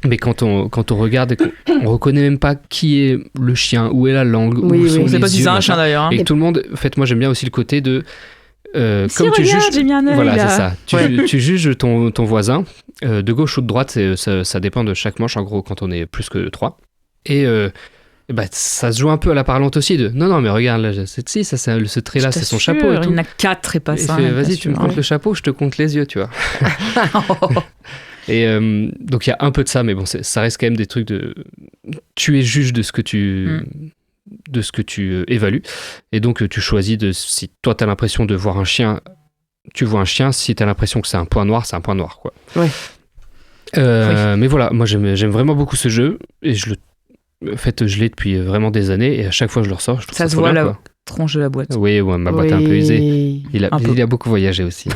[SPEAKER 1] Mais quand on regarde, on reconnaît même pas qui est le chien, où est la langue, où sont
[SPEAKER 6] on
[SPEAKER 1] les
[SPEAKER 6] sait pas si
[SPEAKER 1] yeux,
[SPEAKER 6] c'est un
[SPEAKER 1] machin.
[SPEAKER 6] chien d'ailleurs. Hein.
[SPEAKER 1] Et tout le monde, en fait, moi j'aime bien aussi le côté de comme tu
[SPEAKER 6] regarde,
[SPEAKER 1] juges,
[SPEAKER 6] j'ai mis un œil,
[SPEAKER 1] voilà,
[SPEAKER 6] là.
[SPEAKER 1] c'est ça. Tu juges ton voisin de gauche ou de droite, ça dépend de chaque manche. En gros, quand on est plus que 3. Et ça se joue un peu à la parlante aussi de non mais regarde là, ce trait là, c'est son chapeau et tout.
[SPEAKER 6] Il y en a 4 et pas
[SPEAKER 1] Et
[SPEAKER 6] 5.
[SPEAKER 1] fait, vas-y, tu me comptes le chapeau, je te compte les yeux, tu vois. Et donc il y a un peu de ça, mais bon, ça reste quand même des trucs de. Tu es juge de ce que tu évalues, et donc tu choisis si toi t'as l'impression de voir un chien, tu vois un chien. Si t'as l'impression que c'est un point noir, c'est un point noir, quoi.
[SPEAKER 7] Ouais.
[SPEAKER 1] Mais voilà, moi j'aime vraiment beaucoup ce jeu, et je l'ai depuis vraiment des années, et à chaque fois que je le ressors, je trouve ça
[SPEAKER 6] se
[SPEAKER 1] trop
[SPEAKER 6] voit
[SPEAKER 1] bien,
[SPEAKER 6] la
[SPEAKER 1] quoi.
[SPEAKER 6] tronche de la boîte.
[SPEAKER 1] Oui, ma boîte est un peu usée. Il a beaucoup voyagé aussi.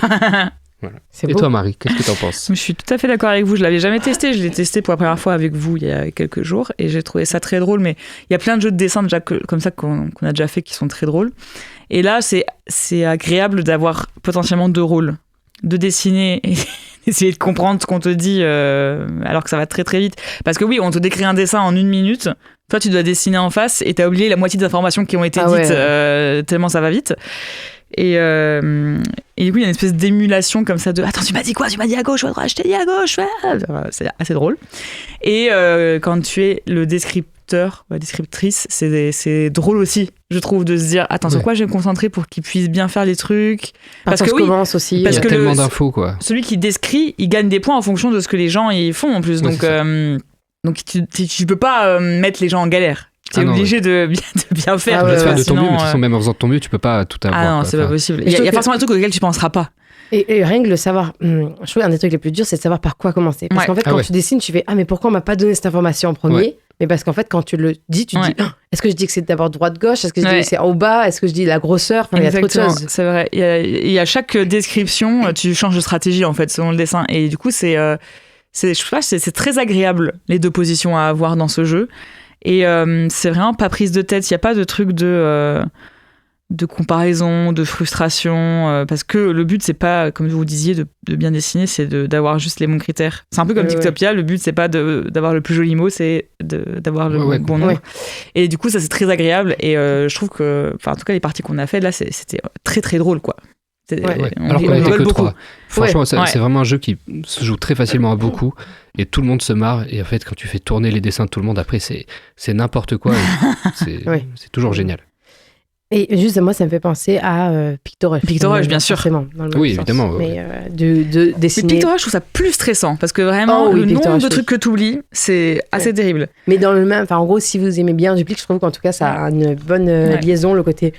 [SPEAKER 1] Voilà. Et
[SPEAKER 7] beau.
[SPEAKER 1] toi, Marie, qu'est-ce que t'en penses?
[SPEAKER 6] Je suis tout à fait d'accord avec vous. Je l'avais jamais testé. Je l'ai testé pour la première fois avec vous il y a quelques jours et j'ai trouvé ça très drôle. Mais il y a plein de jeux de dessin déjà comme ça qu'on a déjà fait qui sont très drôles. Et là, c'est agréable d'avoir potentiellement 2 rôles, de dessiner et d'essayer de comprendre ce qu'on te dit alors que ça va très très vite. Parce que oui, on te décrit un dessin en 1 minute. Toi, tu dois dessiner en face et t'as oublié la moitié des informations qui ont été dites tellement ça va vite. Et du coup, il y a une espèce d'émulation comme ça de attends, tu m'as dit quoi? Tu m'as dit à gauche ou à droite? Je t'ai dit à gauche. C'est assez drôle. Et quand tu es le descripteur ou la descriptrice, c'est drôle aussi, je trouve, de se dire attends, sur quoi je vais me concentrer pour qu'il puisse bien faire les trucs.
[SPEAKER 7] Parce que je commence aussi.
[SPEAKER 6] Parce
[SPEAKER 1] il y a tellement d'infos, quoi.
[SPEAKER 6] Celui qui décrit, il gagne des points en fonction de ce que les gens y font en plus. Donc tu peux pas mettre les gens en galère. T'es obligé de bien faire.
[SPEAKER 1] De ton mieux, mais de toute façon, même en faisant de ton mieux, tu peux pas tout avoir.
[SPEAKER 6] Ah non, c'est pas possible. Il y a forcément un truc auquel tu penseras pas.
[SPEAKER 7] Et rien que le savoir, je trouve un des trucs les plus durs, c'est de savoir par quoi commencer. Parce qu'en fait, quand tu dessines, tu fais mais pourquoi on m'a pas donné cette information en premier? Mais parce qu'en fait, quand tu le dis, tu te dis est-ce que je dis que c'est d'abord droite-gauche? Est-ce que je dis que c'est en haut bas? Est-ce que je dis la grosseur? Enfin, il y a trop de choses.
[SPEAKER 6] C'est vrai. Il y a chaque description, tu changes de stratégie en fait selon le dessin. Et du coup, c'est très agréable les 2 positions à avoir dans ce jeu. Et c'est vraiment pas prise de tête. Il n'y a pas de truc de comparaison, de frustration. Parce que le but, c'est pas, comme vous disiez, de bien dessiner, c'est d'avoir juste les bons critères. C'est un peu comme Tictopia. Le but, c'est pas d'avoir le plus joli mot, c'est d'avoir le bon nombre. Et du coup, ça, c'est très agréable. Et je trouve que, en tout cas, les parties qu'on a faites là, c'était très très drôle, quoi.
[SPEAKER 1] Alors qu'on était que 3. Franchement, c'est vraiment un jeu qui se joue très facilement à beaucoup et tout le monde se marre. Et en fait, quand tu fais tourner les dessins de tout le monde, après, c'est n'importe quoi. C'est toujours génial.
[SPEAKER 7] Et juste, moi, ça me fait penser à Pictorush.
[SPEAKER 6] Pictorush, bien sûr.
[SPEAKER 7] Oui,
[SPEAKER 1] évidemment.
[SPEAKER 7] Mais de dessiner.
[SPEAKER 6] Mais Pictorush, je trouve ça plus stressant parce que vraiment, le nombre de trucs que tu oublies, c'est assez terrible.
[SPEAKER 7] Mais dans le même. Enfin, en gros, si vous aimez bien Duplique, je trouve qu'en tout cas, ça a une bonne liaison, le côté.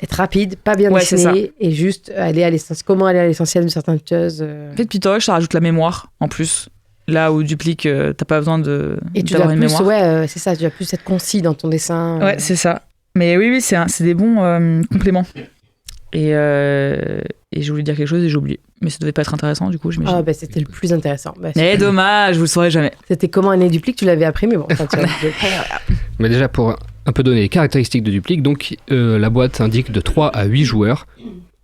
[SPEAKER 7] Être rapide, pas bien dessiné et juste aller à l'essentiel. Comment aller à l'essentiel de certaines choses.
[SPEAKER 6] En fait, Pictorush, ça rajoute la mémoire en plus. Là où Duplique, t'as pas besoin
[SPEAKER 7] d'avoir une mémoire. Ouais, c'est ça. Tu vas plus être concis dans ton dessin.
[SPEAKER 6] Ouais, c'est ça. Mais oui, c'est des bons compléments. Et je voulais dire quelque chose et j'ai oublié. Mais ça devait pas être intéressant, du coup, j'imagine.
[SPEAKER 7] Ah, c'était le plus intéressant.
[SPEAKER 6] Mais dommage, je vous le saurai jamais.
[SPEAKER 7] C'était comment un Duplique, tu l'avais appris, mais bon.
[SPEAKER 1] Mais déjà, pour un peu donner les caractéristiques de Duplique, donc la boîte indique de 3 à 8 joueurs.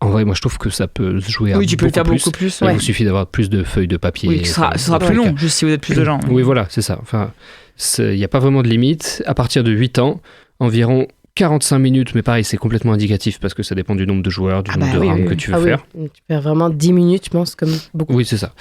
[SPEAKER 1] En vrai, moi, je trouve que ça peut se jouer à beaucoup plus. Oui, tu peux le faire beaucoup plus. Il vous suffit d'avoir plus de feuilles de papier.
[SPEAKER 6] Oui, ce sera plus long, juste si vous êtes plus de gens.
[SPEAKER 1] Oui, voilà, c'est ça. Enfin, il n'y a pas vraiment de limite. À partir de 8 ans, environ 45 minutes, mais pareil, c'est complètement indicatif parce que ça dépend du nombre de joueurs, du nombre de rounds que tu veux faire.
[SPEAKER 7] Oui. Tu perds vraiment 10 minutes, je pense, comme beaucoup.
[SPEAKER 1] Oui, c'est ça.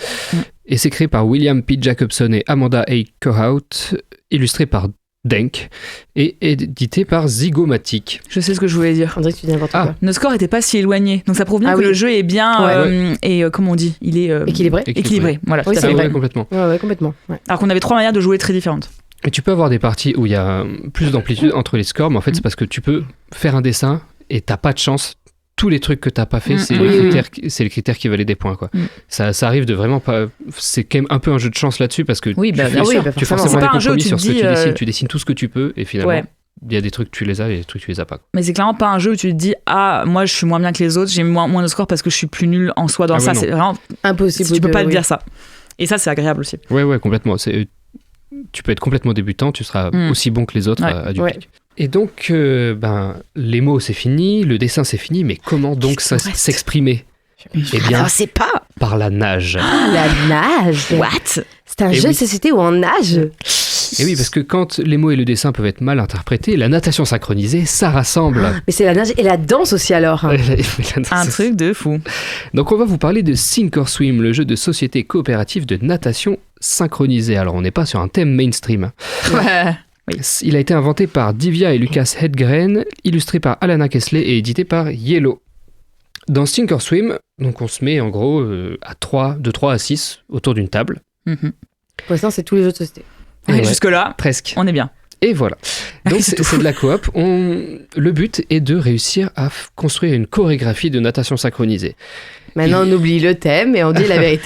[SPEAKER 1] Et c'est créé par William P. Jacobson et Amanda A. Kohout, illustré par Denk et édité par Zygomatic.
[SPEAKER 6] Je sais ce que je voulais dire.
[SPEAKER 7] On dirait que tu dis n'importe quoi.
[SPEAKER 6] Nos scores n'étaient pas si éloignés. Donc ça prouve bien que le jeu est bien et comment on dit, il est équilibré. Voilà,
[SPEAKER 1] oui, c'est vrai, complètement.
[SPEAKER 7] Ouais, complètement. Ouais.
[SPEAKER 6] Alors qu'on avait 3 manières de jouer très différentes.
[SPEAKER 1] Et tu peux avoir des parties où il y a plus d'amplitude entre les scores, mais en fait c'est parce que tu peux faire un dessin et t'as pas de chance. Tous les trucs que t'as pas fait, c'est les critères qui valaient des points, quoi. Ça arrive de vraiment pas. C'est quand même un peu un jeu de chance là-dessus parce que tu fais forcément des compromis sur ce que tu dessines. Tu dessines tout ce que tu peux et finalement. il y a des trucs tu les as et des trucs tu les as pas.
[SPEAKER 6] Mais c'est clairement pas un jeu où tu te dis moi je suis moins bien que les autres, j'ai moins de score parce que je suis plus nul en soi dans ça. C'est vraiment
[SPEAKER 7] impossible.
[SPEAKER 6] Tu peux pas te dire ça. Et ça, c'est agréable aussi.
[SPEAKER 1] Ouais, complètement. Tu peux être complètement débutant, tu seras aussi bon que les autres à du pic. Et donc, les mots, c'est fini, le dessin, c'est fini, mais comment donc s'exprimer ? Eh bien,
[SPEAKER 7] je sais pas.
[SPEAKER 1] Par la nage.
[SPEAKER 7] La nage.
[SPEAKER 6] What ?
[SPEAKER 7] C'est un jeu de société où on nage.
[SPEAKER 1] Et oui, parce que quand les mots et le dessin peuvent être mal interprétés, la natation synchronisée, ça rassemble.
[SPEAKER 7] Mais c'est la nage et la danse aussi alors.
[SPEAKER 6] Un truc de fou.
[SPEAKER 1] Donc on va vous parler de Sink or Swim, le jeu de société coopérative de natation synchronisée. Alors on n'est pas sur un thème mainstream.
[SPEAKER 6] Ouais. Oui.
[SPEAKER 1] Il a été inventé par Divya et Lucas Hedgren, illustré par Alana Kesley et édité par Yellow. Dans Sink or Swim, donc on se met en gros de 3 à 6 autour d'une table.
[SPEAKER 7] Pour l'instant, c'est tous les jeux de société.
[SPEAKER 6] Et jusque-là,
[SPEAKER 1] presque.
[SPEAKER 6] On est bien.
[SPEAKER 1] Et voilà. Donc c'est de la coop. Le but est de réussir à construire une chorégraphie de natation synchronisée.
[SPEAKER 7] Maintenant, on oublie le thème et on dit la vérité.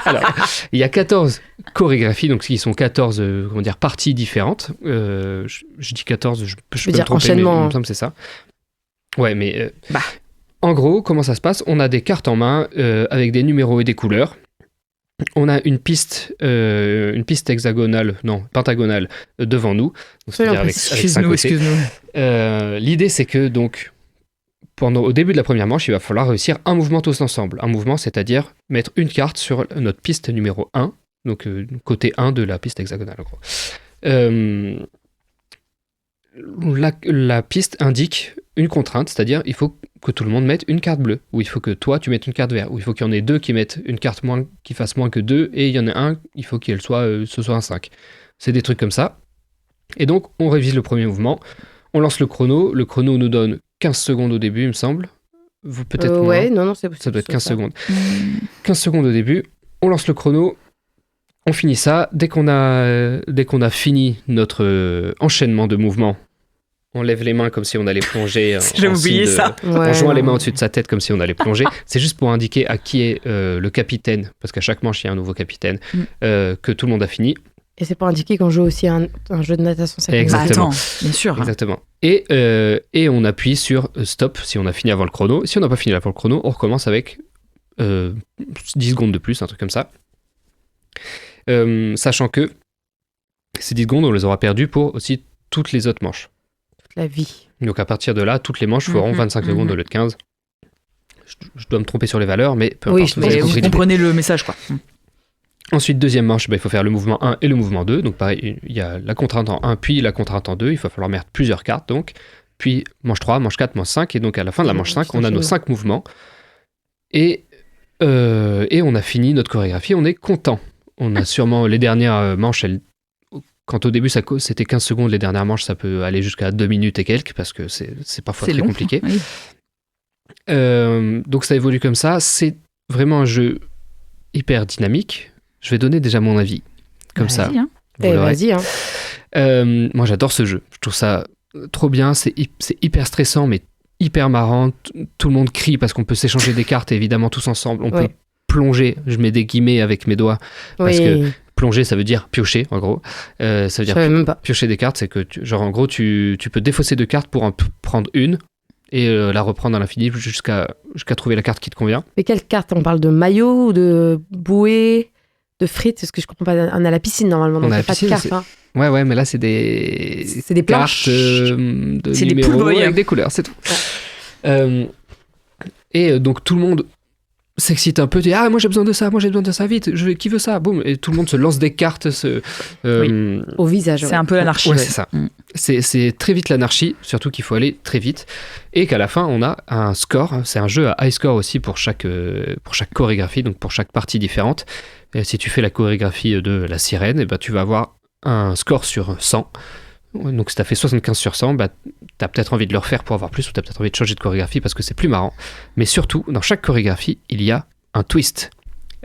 [SPEAKER 1] Alors, il y a 14 chorégraphies, donc qui sont 14 parties différentes. Je dis 14, je peux me tromper, mais il me semble que c'est ça. Ouais, mais en gros, comment ça se passe ? On a des cartes en main avec des numéros et des couleurs. On a une piste pentagonale devant nous. Donc, c'est-à-dire avec 5 côtés. L'idée, c'est que donc au début de la première manche, il va falloir réussir un mouvement tous ensemble. Un mouvement, c'est-à-dire mettre une carte sur notre piste numéro 1, donc côté 1 de la piste hexagonale, en gros. La piste indique une contrainte, c'est-à-dire il faut que tout le monde mette une carte bleue, ou il faut que toi tu mettes une carte verte, ou il faut qu'il y en ait 2 qui mettent une carte qui fasse moins que 2, et il y en a un, il faut ce soit un 5. C'est des trucs comme ça. Et donc on révise le premier mouvement, on lance le chrono nous donne 15 secondes au début, il me semble. Peut-être moins.
[SPEAKER 7] Ouais, non, c'est possible.
[SPEAKER 1] Ça doit être 15 secondes. 15 secondes au début, on lance le chrono, on finit ça. Dès qu'on a fini notre enchaînement de mouvements, on lève les mains comme si on allait plonger.
[SPEAKER 6] J'ai oublié ça.
[SPEAKER 1] En jouant les mains au-dessus de sa tête comme si on allait plonger. C'est juste pour indiquer à qui est le capitaine, parce qu'à chaque manche, il y a un nouveau capitaine, que tout le monde a fini.
[SPEAKER 7] Et c'est pour indiquer qu'on joue aussi un jeu de natation synchronisée.
[SPEAKER 1] Exactement.
[SPEAKER 6] Bien sûr.
[SPEAKER 1] Exactement. Et on appuie sur stop si on a fini avant le chrono. Si on n'a pas fini avant le chrono, on recommence avec 10 secondes de plus, un truc comme ça. Sachant que ces 10 secondes, on les aura perdues pour aussi toutes les autres manches.
[SPEAKER 7] Toute la vie.
[SPEAKER 1] Donc à partir de là, toutes les manches feront 25 secondes au lieu de 15. Je dois me tromper sur les valeurs, mais peu importe.
[SPEAKER 6] Vous comprenez le message, quoi.
[SPEAKER 1] Ensuite, deuxième manche, il faut faire le mouvement 1 et le mouvement 2. Donc pareil, il y a la contrainte en 1, puis la contrainte en 2. Il va falloir mettre plusieurs cartes, donc. Puis manche 3, manche 4, manche 5. Et donc à la fin de la manche 5, on a nos 5 mouvements. Et on a fini notre chorégraphie, on est content. On a sûrement les dernières manches, quand au début c'était 15 secondes, les dernières manches, ça peut aller jusqu'à 2 minutes et quelques, parce que c'est parfois très compliqué.
[SPEAKER 6] Oui.
[SPEAKER 1] Donc ça évolue comme ça. C'est vraiment un jeu hyper dynamique. Je vais donner déjà mon avis, comme ça.
[SPEAKER 6] Hein.
[SPEAKER 7] Vas-y. Hein.
[SPEAKER 1] Moi, j'adore ce jeu. Je trouve ça trop bien. C'est hyper stressant, mais hyper marrant. Tout le monde crie parce qu'on peut s'échanger des cartes, évidemment, tous ensemble. On peut plonger. Je mets des guillemets avec mes doigts. Parce que plonger, ça veut dire piocher, en gros. Ça veut dire piocher des cartes. C'est que, en gros, tu peux défausser 2 cartes pour en prendre une et la reprendre à l'infini jusqu'à trouver la carte qui te convient.
[SPEAKER 7] Mais quelle carte ? On parle de maillot ou de bouée, de frites ? Parce que je comprends pas. On a la piscine normalement, donc il n'y a pas de carte. Hein.
[SPEAKER 1] Ouais, mais là c'est des
[SPEAKER 7] planches.
[SPEAKER 1] Cartes de
[SPEAKER 6] c'est
[SPEAKER 1] numéros
[SPEAKER 6] des pool boys
[SPEAKER 1] avec des couleurs, c'est tout. Ouais. Et donc tout le monde s'excite un peu, dit moi j'ai besoin de ça vite, qui veut ça, boum, et tout le monde se lance des cartes
[SPEAKER 7] au visage.
[SPEAKER 6] C'est un peu l'anarchie.
[SPEAKER 1] Ouais, c'est ça. C'est très vite l'anarchie, surtout qu'il faut aller très vite, et qu'à la fin on a un score. C'est un jeu à high score aussi pour chaque chorégraphie, donc pour chaque partie différente. Et si tu fais la chorégraphie de la sirène, et tu vas avoir un score sur 100. Donc si tu as fait 75 sur 100, tu as peut-être envie de le refaire pour avoir plus, ou tu as peut-être envie de changer de chorégraphie parce que c'est plus marrant. Mais surtout, dans chaque chorégraphie, il y a un twist.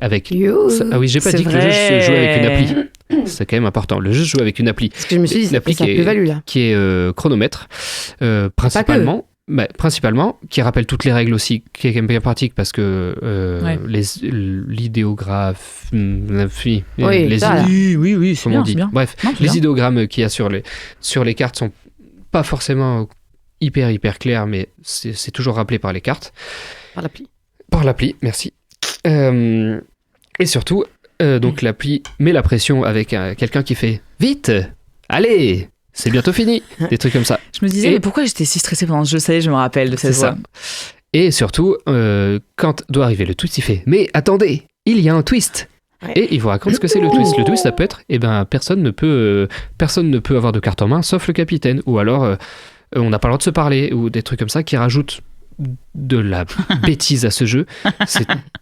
[SPEAKER 1] Avec... Ah oui, j'ai pas dit que le jeu se jouait avec une appli. C'est quand même important. Le jeu se joue avec une appli.
[SPEAKER 7] Parce que je me suis dit,
[SPEAKER 1] l'appli
[SPEAKER 7] ça a plus-value là.
[SPEAKER 1] Qui est chronomètre, principalement. Principalement, qui rappelle toutes les règles aussi, qui est quand même bien pratique parce que l'idéographe,
[SPEAKER 6] oui, c'est bien.
[SPEAKER 1] Bref, les idéogrammes qu'il y a sur les cartes sont pas forcément hyper clair, mais c'est toujours rappelé par les cartes.
[SPEAKER 7] Par l'appli.
[SPEAKER 1] Par l'appli, merci. Et surtout, donc l'appli met la pression avec quelqu'un qui fait « Vite, allez, c'est bientôt fini !» Des trucs comme ça.
[SPEAKER 6] Je me disais, mais pourquoi j'étais si stressée pendant ce jeu? Ça y est, je me rappelle de cette voix.
[SPEAKER 1] Et surtout, quand doit arriver le twist, il fait « Mais attendez, il y a un twist !» Et il vous raconte ce que c'est le twist. Le twist, ça peut être, personne ne peut avoir de carte en main sauf le capitaine. Ou alors, on n'a pas le droit de se parler, ou des trucs comme ça qui rajoutent de la bêtise à ce jeu.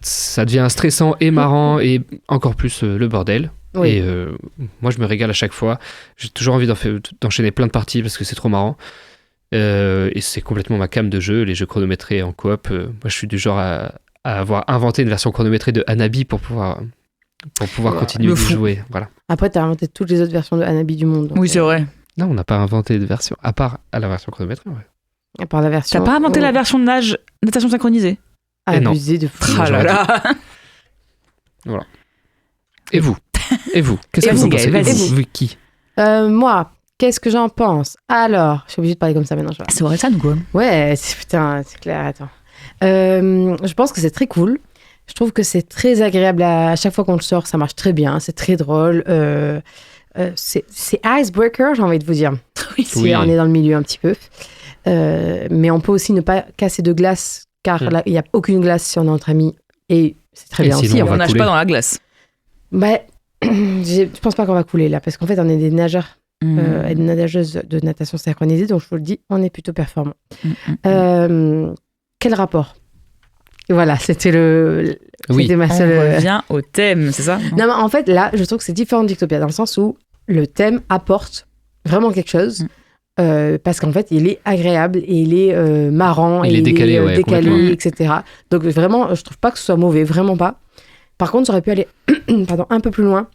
[SPEAKER 1] Ça devient stressant et marrant, et encore plus le bordel. Oui. Et moi, je me régale à chaque fois. J'ai toujours envie d'enchaîner plein de parties parce que c'est trop marrant. Et c'est complètement ma came de jeu, les jeux chronométrés en coop. Moi, je suis du genre à avoir inventé une version chronométrée de Hanabi pour pouvoir continuer de jouer. Voilà.
[SPEAKER 7] Après, tu as inventé toutes les autres versions de Hanabi du monde.
[SPEAKER 6] Oui, c'est vrai.
[SPEAKER 1] Non, on n'a pas inventé de version, à part à la version chronométrée. Ouais.
[SPEAKER 7] À part la version...
[SPEAKER 6] T'as pas inventé la version de natation synchronisée?
[SPEAKER 7] Abusé de fou.
[SPEAKER 6] Ah là là.
[SPEAKER 1] Voilà. Et vous Qu'est-ce que vous en pensez? Vous qui?
[SPEAKER 7] Moi, qu'est-ce que j'en pense? Alors, je suis obligée de parler comme ça maintenant.
[SPEAKER 6] C'est Orelsan ou quoi?
[SPEAKER 7] Ouais, putain, c'est clair, attends. Je pense que c'est très cool. Je trouve que c'est très agréable à chaque fois qu'on le sort, ça marche très bien, c'est très drôle. C'est icebreaker, j'ai envie de vous dire. Oui. On est dans le milieu un petit peu. Mais on peut aussi ne pas casser de glace, car là, il n'y a aucune glace si on est entre amis. Et c'est très bien aussi.
[SPEAKER 6] On nage pas dans la glace.
[SPEAKER 7] Bah, je pense pas qu'on va couler là, parce qu'en fait, on est des nageurs et des nageuses de natation synchronisée, donc je vous le dis, on est plutôt performants. Quel rapport? Voilà, c'était ma seule...
[SPEAKER 6] On revient au thème, c'est ça?
[SPEAKER 7] Non, mais en fait, là, je trouve que c'est différent d'Ictopia, dans le sens où le thème apporte vraiment quelque chose, parce qu'en fait, il est agréable, et il est marrant,
[SPEAKER 1] il est décalé,
[SPEAKER 7] etc. Donc vraiment, je trouve pas que ce soit mauvais, vraiment pas. Par contre, j'aurais pu aller un peu plus loin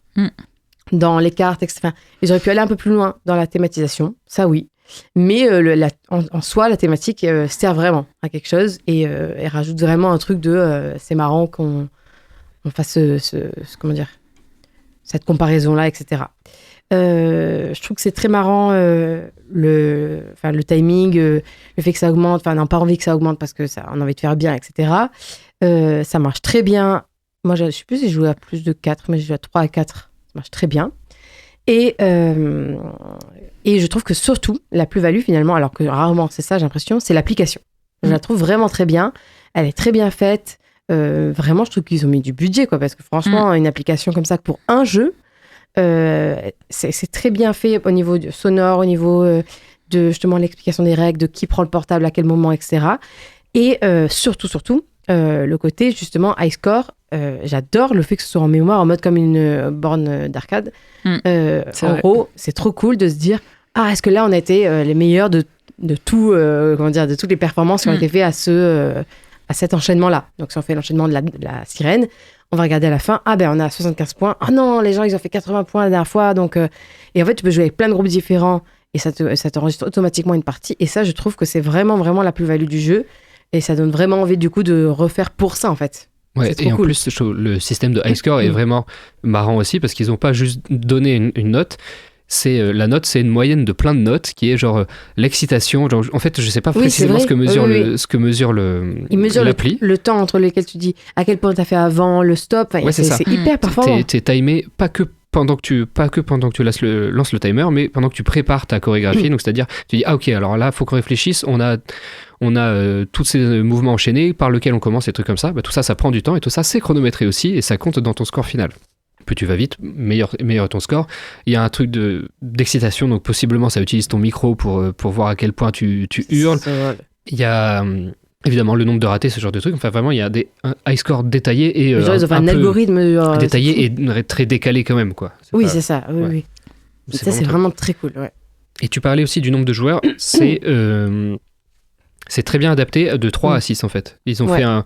[SPEAKER 7] dans les cartes, etc. Et j'aurais pu aller un peu plus loin dans la thématisation, ça oui. Mais en soi, la thématique sert vraiment à quelque chose et rajoute vraiment un truc de c'est marrant qu'on fasse comment dire, cette comparaison-là, etc. Je trouve que c'est très marrant le timing, le fait que ça augmente, enfin, on n'a pas envie que ça augmente parce que on a envie de faire bien, etc. Ça marche très bien. Moi, je ne sais plus si je joue à plus de 4, mais je joue à 3 à 4. Ça marche très bien. Et je trouve que surtout, la plus-value finalement, alors que rarement c'est ça, j'ai l'impression, c'est l'application. Je la trouve vraiment très bien. Elle est très bien faite. Vraiment, je trouve qu'ils ont mis du budget, quoi, parce que franchement, une application comme ça pour un jeu, c'est très bien fait au niveau sonore, au niveau de justement l'explication des règles, de qui prend le portable à quel moment, etc. Et surtout, le côté justement high score. J'adore le fait que ce soit en mémoire, en mode comme une borne d'arcade. En gros, c'est trop cool de se dire est-ce que là on a été les meilleurs de tout, de toutes les performances qui ont été faites à cet enchaînement-là. Donc si on fait l'enchaînement de la sirène, on va regarder à la fin, on a 75 points. Ah non, les gens ils ont fait 80 points la dernière fois. Donc et en fait tu peux jouer avec plein de groupes différents et ça t'enregistre automatiquement une partie. Et ça, je trouve que c'est vraiment vraiment la plus-value du jeu et ça donne vraiment envie du coup de refaire pour ça en fait.
[SPEAKER 1] Ouais, et en plus, le système de high score est vraiment marrant aussi parce qu'ils n'ont pas juste donné une note. La note, c'est une moyenne de plein de notes qui est genre l'excitation. Genre, en fait, je ne sais pas précisément ce que mesure
[SPEAKER 7] Il mesure
[SPEAKER 1] l'appli.
[SPEAKER 7] Le temps entre lesquels tu dis à quel point tu as fait avant, le stop. C'est hyper performant.
[SPEAKER 1] T'es timé pas que pendant que tu lances le timer, mais pendant que tu prépares ta chorégraphie. Donc, c'est-à-dire, tu dis, ok, alors là, il faut qu'on réfléchisse. On a tous ces mouvements enchaînés par lesquels on commence, des trucs comme ça. Tout ça, ça prend du temps et tout ça, c'est chronométré aussi et ça compte dans ton score final. Plus tu vas vite, meilleur est ton score. Il y a un truc d'excitation, donc possiblement ça utilise ton micro pour voir à quel point tu hurles. Il y a évidemment le nombre de ratés, ce genre de trucs. Enfin, vraiment, il y a un high score détaillé et
[SPEAKER 7] ils ont fait un algorithme
[SPEAKER 1] détaillé et très décalé quand même, quoi.
[SPEAKER 7] C'est ça. Oui. Ça, c'est vraiment très cool. Ouais.
[SPEAKER 1] Et tu parlais aussi du nombre de joueurs. C'est très bien adapté de 3 à 6 en fait. Ils ont fait un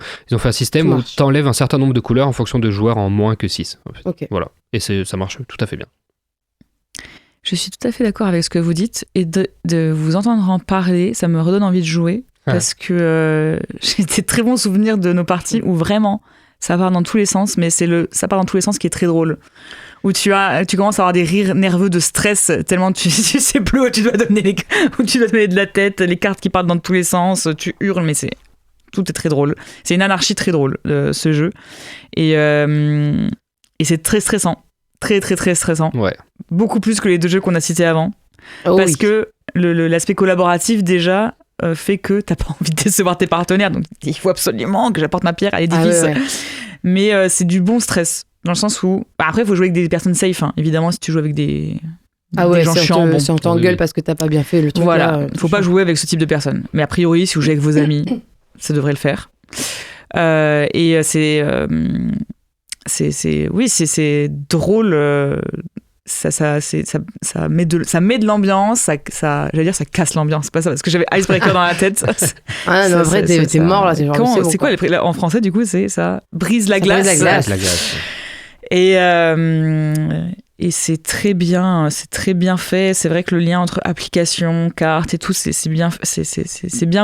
[SPEAKER 1] système où tu enlèves un certain nombre de couleurs en fonction de joueurs en moins que 6. En fait.
[SPEAKER 7] Okay.
[SPEAKER 1] Voilà. Et ça marche tout à fait bien.
[SPEAKER 6] Je suis tout à fait d'accord avec ce que vous dites et de vous entendre en parler, ça me redonne envie de jouer parce que j'ai des très bons souvenirs de nos parties où vraiment ça part dans tous les sens, mais ça part dans tous les sens qui est très drôle. Où tu commences à avoir des rires nerveux de stress tellement tu sais plus où tu dois donner de la tête, les cartes qui partent dans tous les sens, tu hurles, mais tout est très drôle. C'est une anarchie très drôle, ce jeu. Et c'est très stressant. Très, très, très stressant.
[SPEAKER 1] Ouais.
[SPEAKER 6] Beaucoup plus que les 2 jeux qu'on a cités avant. Parce que l'aspect collaboratif, déjà, fait que t'as pas envie de décevoir tes partenaires. Donc, il faut absolument que j'apporte ma pierre à l'édifice.
[SPEAKER 7] Ouais.
[SPEAKER 6] Mais c'est du bon stress. Dans le sens où... après, il faut jouer avec des personnes safe. Hein. Évidemment, si tu joues avec des gens chiants...
[SPEAKER 7] Si on t'engueule parce que t'as pas bien fait le truc.
[SPEAKER 6] Voilà,
[SPEAKER 7] là,
[SPEAKER 6] faut pas jouer avec ce type de personnes. Mais a priori, si vous jouez avec vos amis, ça devrait le faire. Et c'est drôle. Ça met de l'ambiance. J'allais dire, ça casse l'ambiance. C'est pas ça, parce que j'avais Icebreaker dans la tête.
[SPEAKER 7] Ah non, en vrai, t'es mort là.
[SPEAKER 6] C'est quoi en français, du coup, c'est ça brise la glace.
[SPEAKER 7] Brise la glace.
[SPEAKER 6] Et c'est très bien fait. C'est vrai que le lien entre application, carte et tout, c'est bien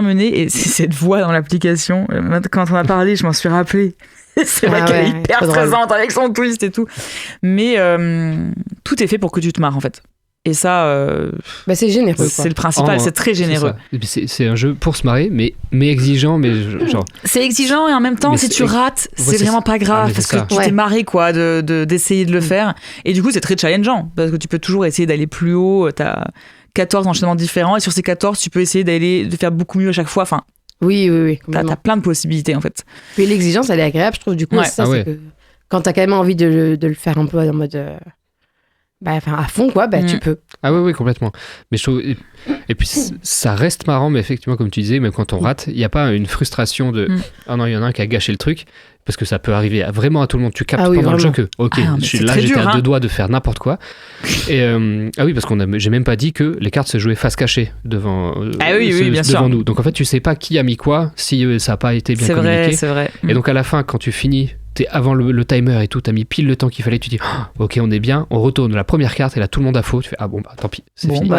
[SPEAKER 6] mené. Et c'est cette voix dans l'application. Quand on a parlé, je m'en suis rappelé. C'est vrai qu'elle est hyper présente avec son twist et tout. Mais tout est fait pour que tu te marres, en fait. Et ça,
[SPEAKER 7] c'est généreux.
[SPEAKER 6] C'est le principal, c'est très généreux.
[SPEAKER 1] C'est un jeu pour se marrer, mais exigeant, mais genre.
[SPEAKER 6] C'est exigeant et en même temps, si tu rates, c'est vraiment pas grave parce que tu t'es marré quoi, d'essayer de le faire. Et du coup, c'est très challengeant parce que tu peux toujours essayer d'aller plus haut. T'as 14 enchaînements différents et sur ces 14, tu peux essayer de faire beaucoup mieux à chaque fois. Enfin,
[SPEAKER 7] oui.
[SPEAKER 6] T'as plein de possibilités en fait.
[SPEAKER 7] Puis l'exigence, elle est agréable, je trouve. Du coup, c'est que quand t'as quand même envie de le faire un peu en mode. À fond, quoi, tu peux.
[SPEAKER 1] Ah oui, complètement. Mais je trouve... Et puis, ça reste marrant, mais effectivement, comme tu disais, même quand on rate, il n'y a pas une frustration de « Ah non, il y en a un qui a gâché le truc », parce que ça peut arriver vraiment à tout le monde. Tu captes pendant le jeu que « Ok, j'étais à 2 doigts de faire n'importe quoi ». Et oui, parce j'ai même pas dit que les cartes se jouaient face cachée devant nous. Donc en fait, tu sais pas qui a mis quoi, si ça n'a pas été bien communiqué.
[SPEAKER 6] C'est vrai.
[SPEAKER 1] Et donc à la fin, quand tu finis... T'es avant le timer et tout, t'as mis pile le temps qu'il fallait, tu dis ok, on est bien, on retourne la première carte et là tout le monde a faux, tu fais tant pis, c'est fini.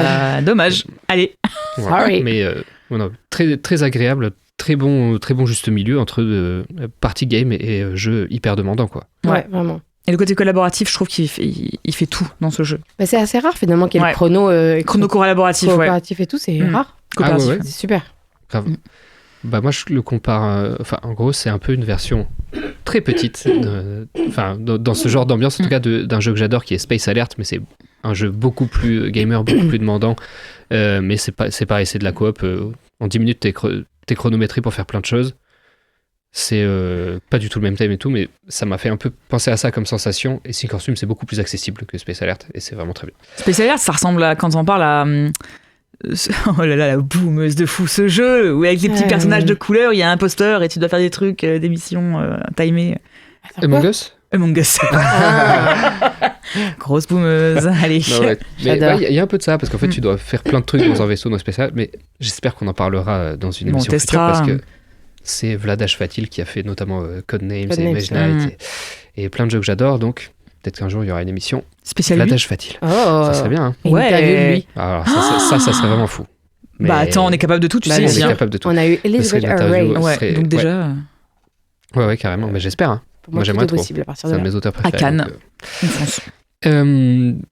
[SPEAKER 6] Dommage, allez.
[SPEAKER 1] Voilà. Mais très, très agréable, très bon juste milieu entre party game et jeu hyper demandant, quoi.
[SPEAKER 7] Ouais, vraiment.
[SPEAKER 6] Et le côté collaboratif, je trouve qu'il fait tout dans ce jeu.
[SPEAKER 7] C'est assez rare finalement qu'il y ait le
[SPEAKER 6] chrono collaboratif
[SPEAKER 7] et tout, c'est rare.
[SPEAKER 1] Coopératif,
[SPEAKER 7] c'est super.
[SPEAKER 1] Grave. Moi je le compare, en gros c'est un peu une version très petite, dans ce genre d'ambiance en tout cas d'un jeu que j'adore qui est Space Alert, mais c'est un jeu beaucoup plus gamer, beaucoup plus demandant, mais c'est pareil, c'est de la coop, en 10 minutes t'es chronométré pour faire plein de choses, c'est pas du tout le même thème et tout, mais ça m'a fait un peu penser à ça comme sensation, et Sink or Swim c'est beaucoup plus accessible que Space Alert, et c'est vraiment très bien.
[SPEAKER 6] Space Alert, ça ressemble à, quand on parle à... oh là là, la boumeuse de fou, ce jeu où avec les petits personnages de couleur, il y a un imposteur et tu dois faire des trucs, des missions timées.
[SPEAKER 1] Among Us.
[SPEAKER 6] Grosse boumeuse, allez.
[SPEAKER 1] Il y a un peu de ça parce qu'en fait tu dois faire plein de trucs dans un vaisseau spécial, mais j'espère qu'on en parlera dans une émission future parce que c'est Vlad Ashfatil qui a fait notamment Codenames et Mage Knight et plein de jeux que j'adore, donc peut-être qu'un jour il y aura une émission
[SPEAKER 6] spéciale
[SPEAKER 1] Vlad Ashfatil. Ça serait bien.
[SPEAKER 7] Lui.
[SPEAKER 1] Alors ça serait vraiment fou.
[SPEAKER 6] Mais... attends, on est capable de tout, tu sais.
[SPEAKER 1] On est capable de tout.
[SPEAKER 7] On a eu Elizabeth Array.
[SPEAKER 6] Donc déjà.
[SPEAKER 1] Ouais, carrément. Mais j'espère. Moi j'aimerais trop.
[SPEAKER 7] Possible à partir
[SPEAKER 1] c'est un de mes auteurs préférés.
[SPEAKER 6] À Cannes.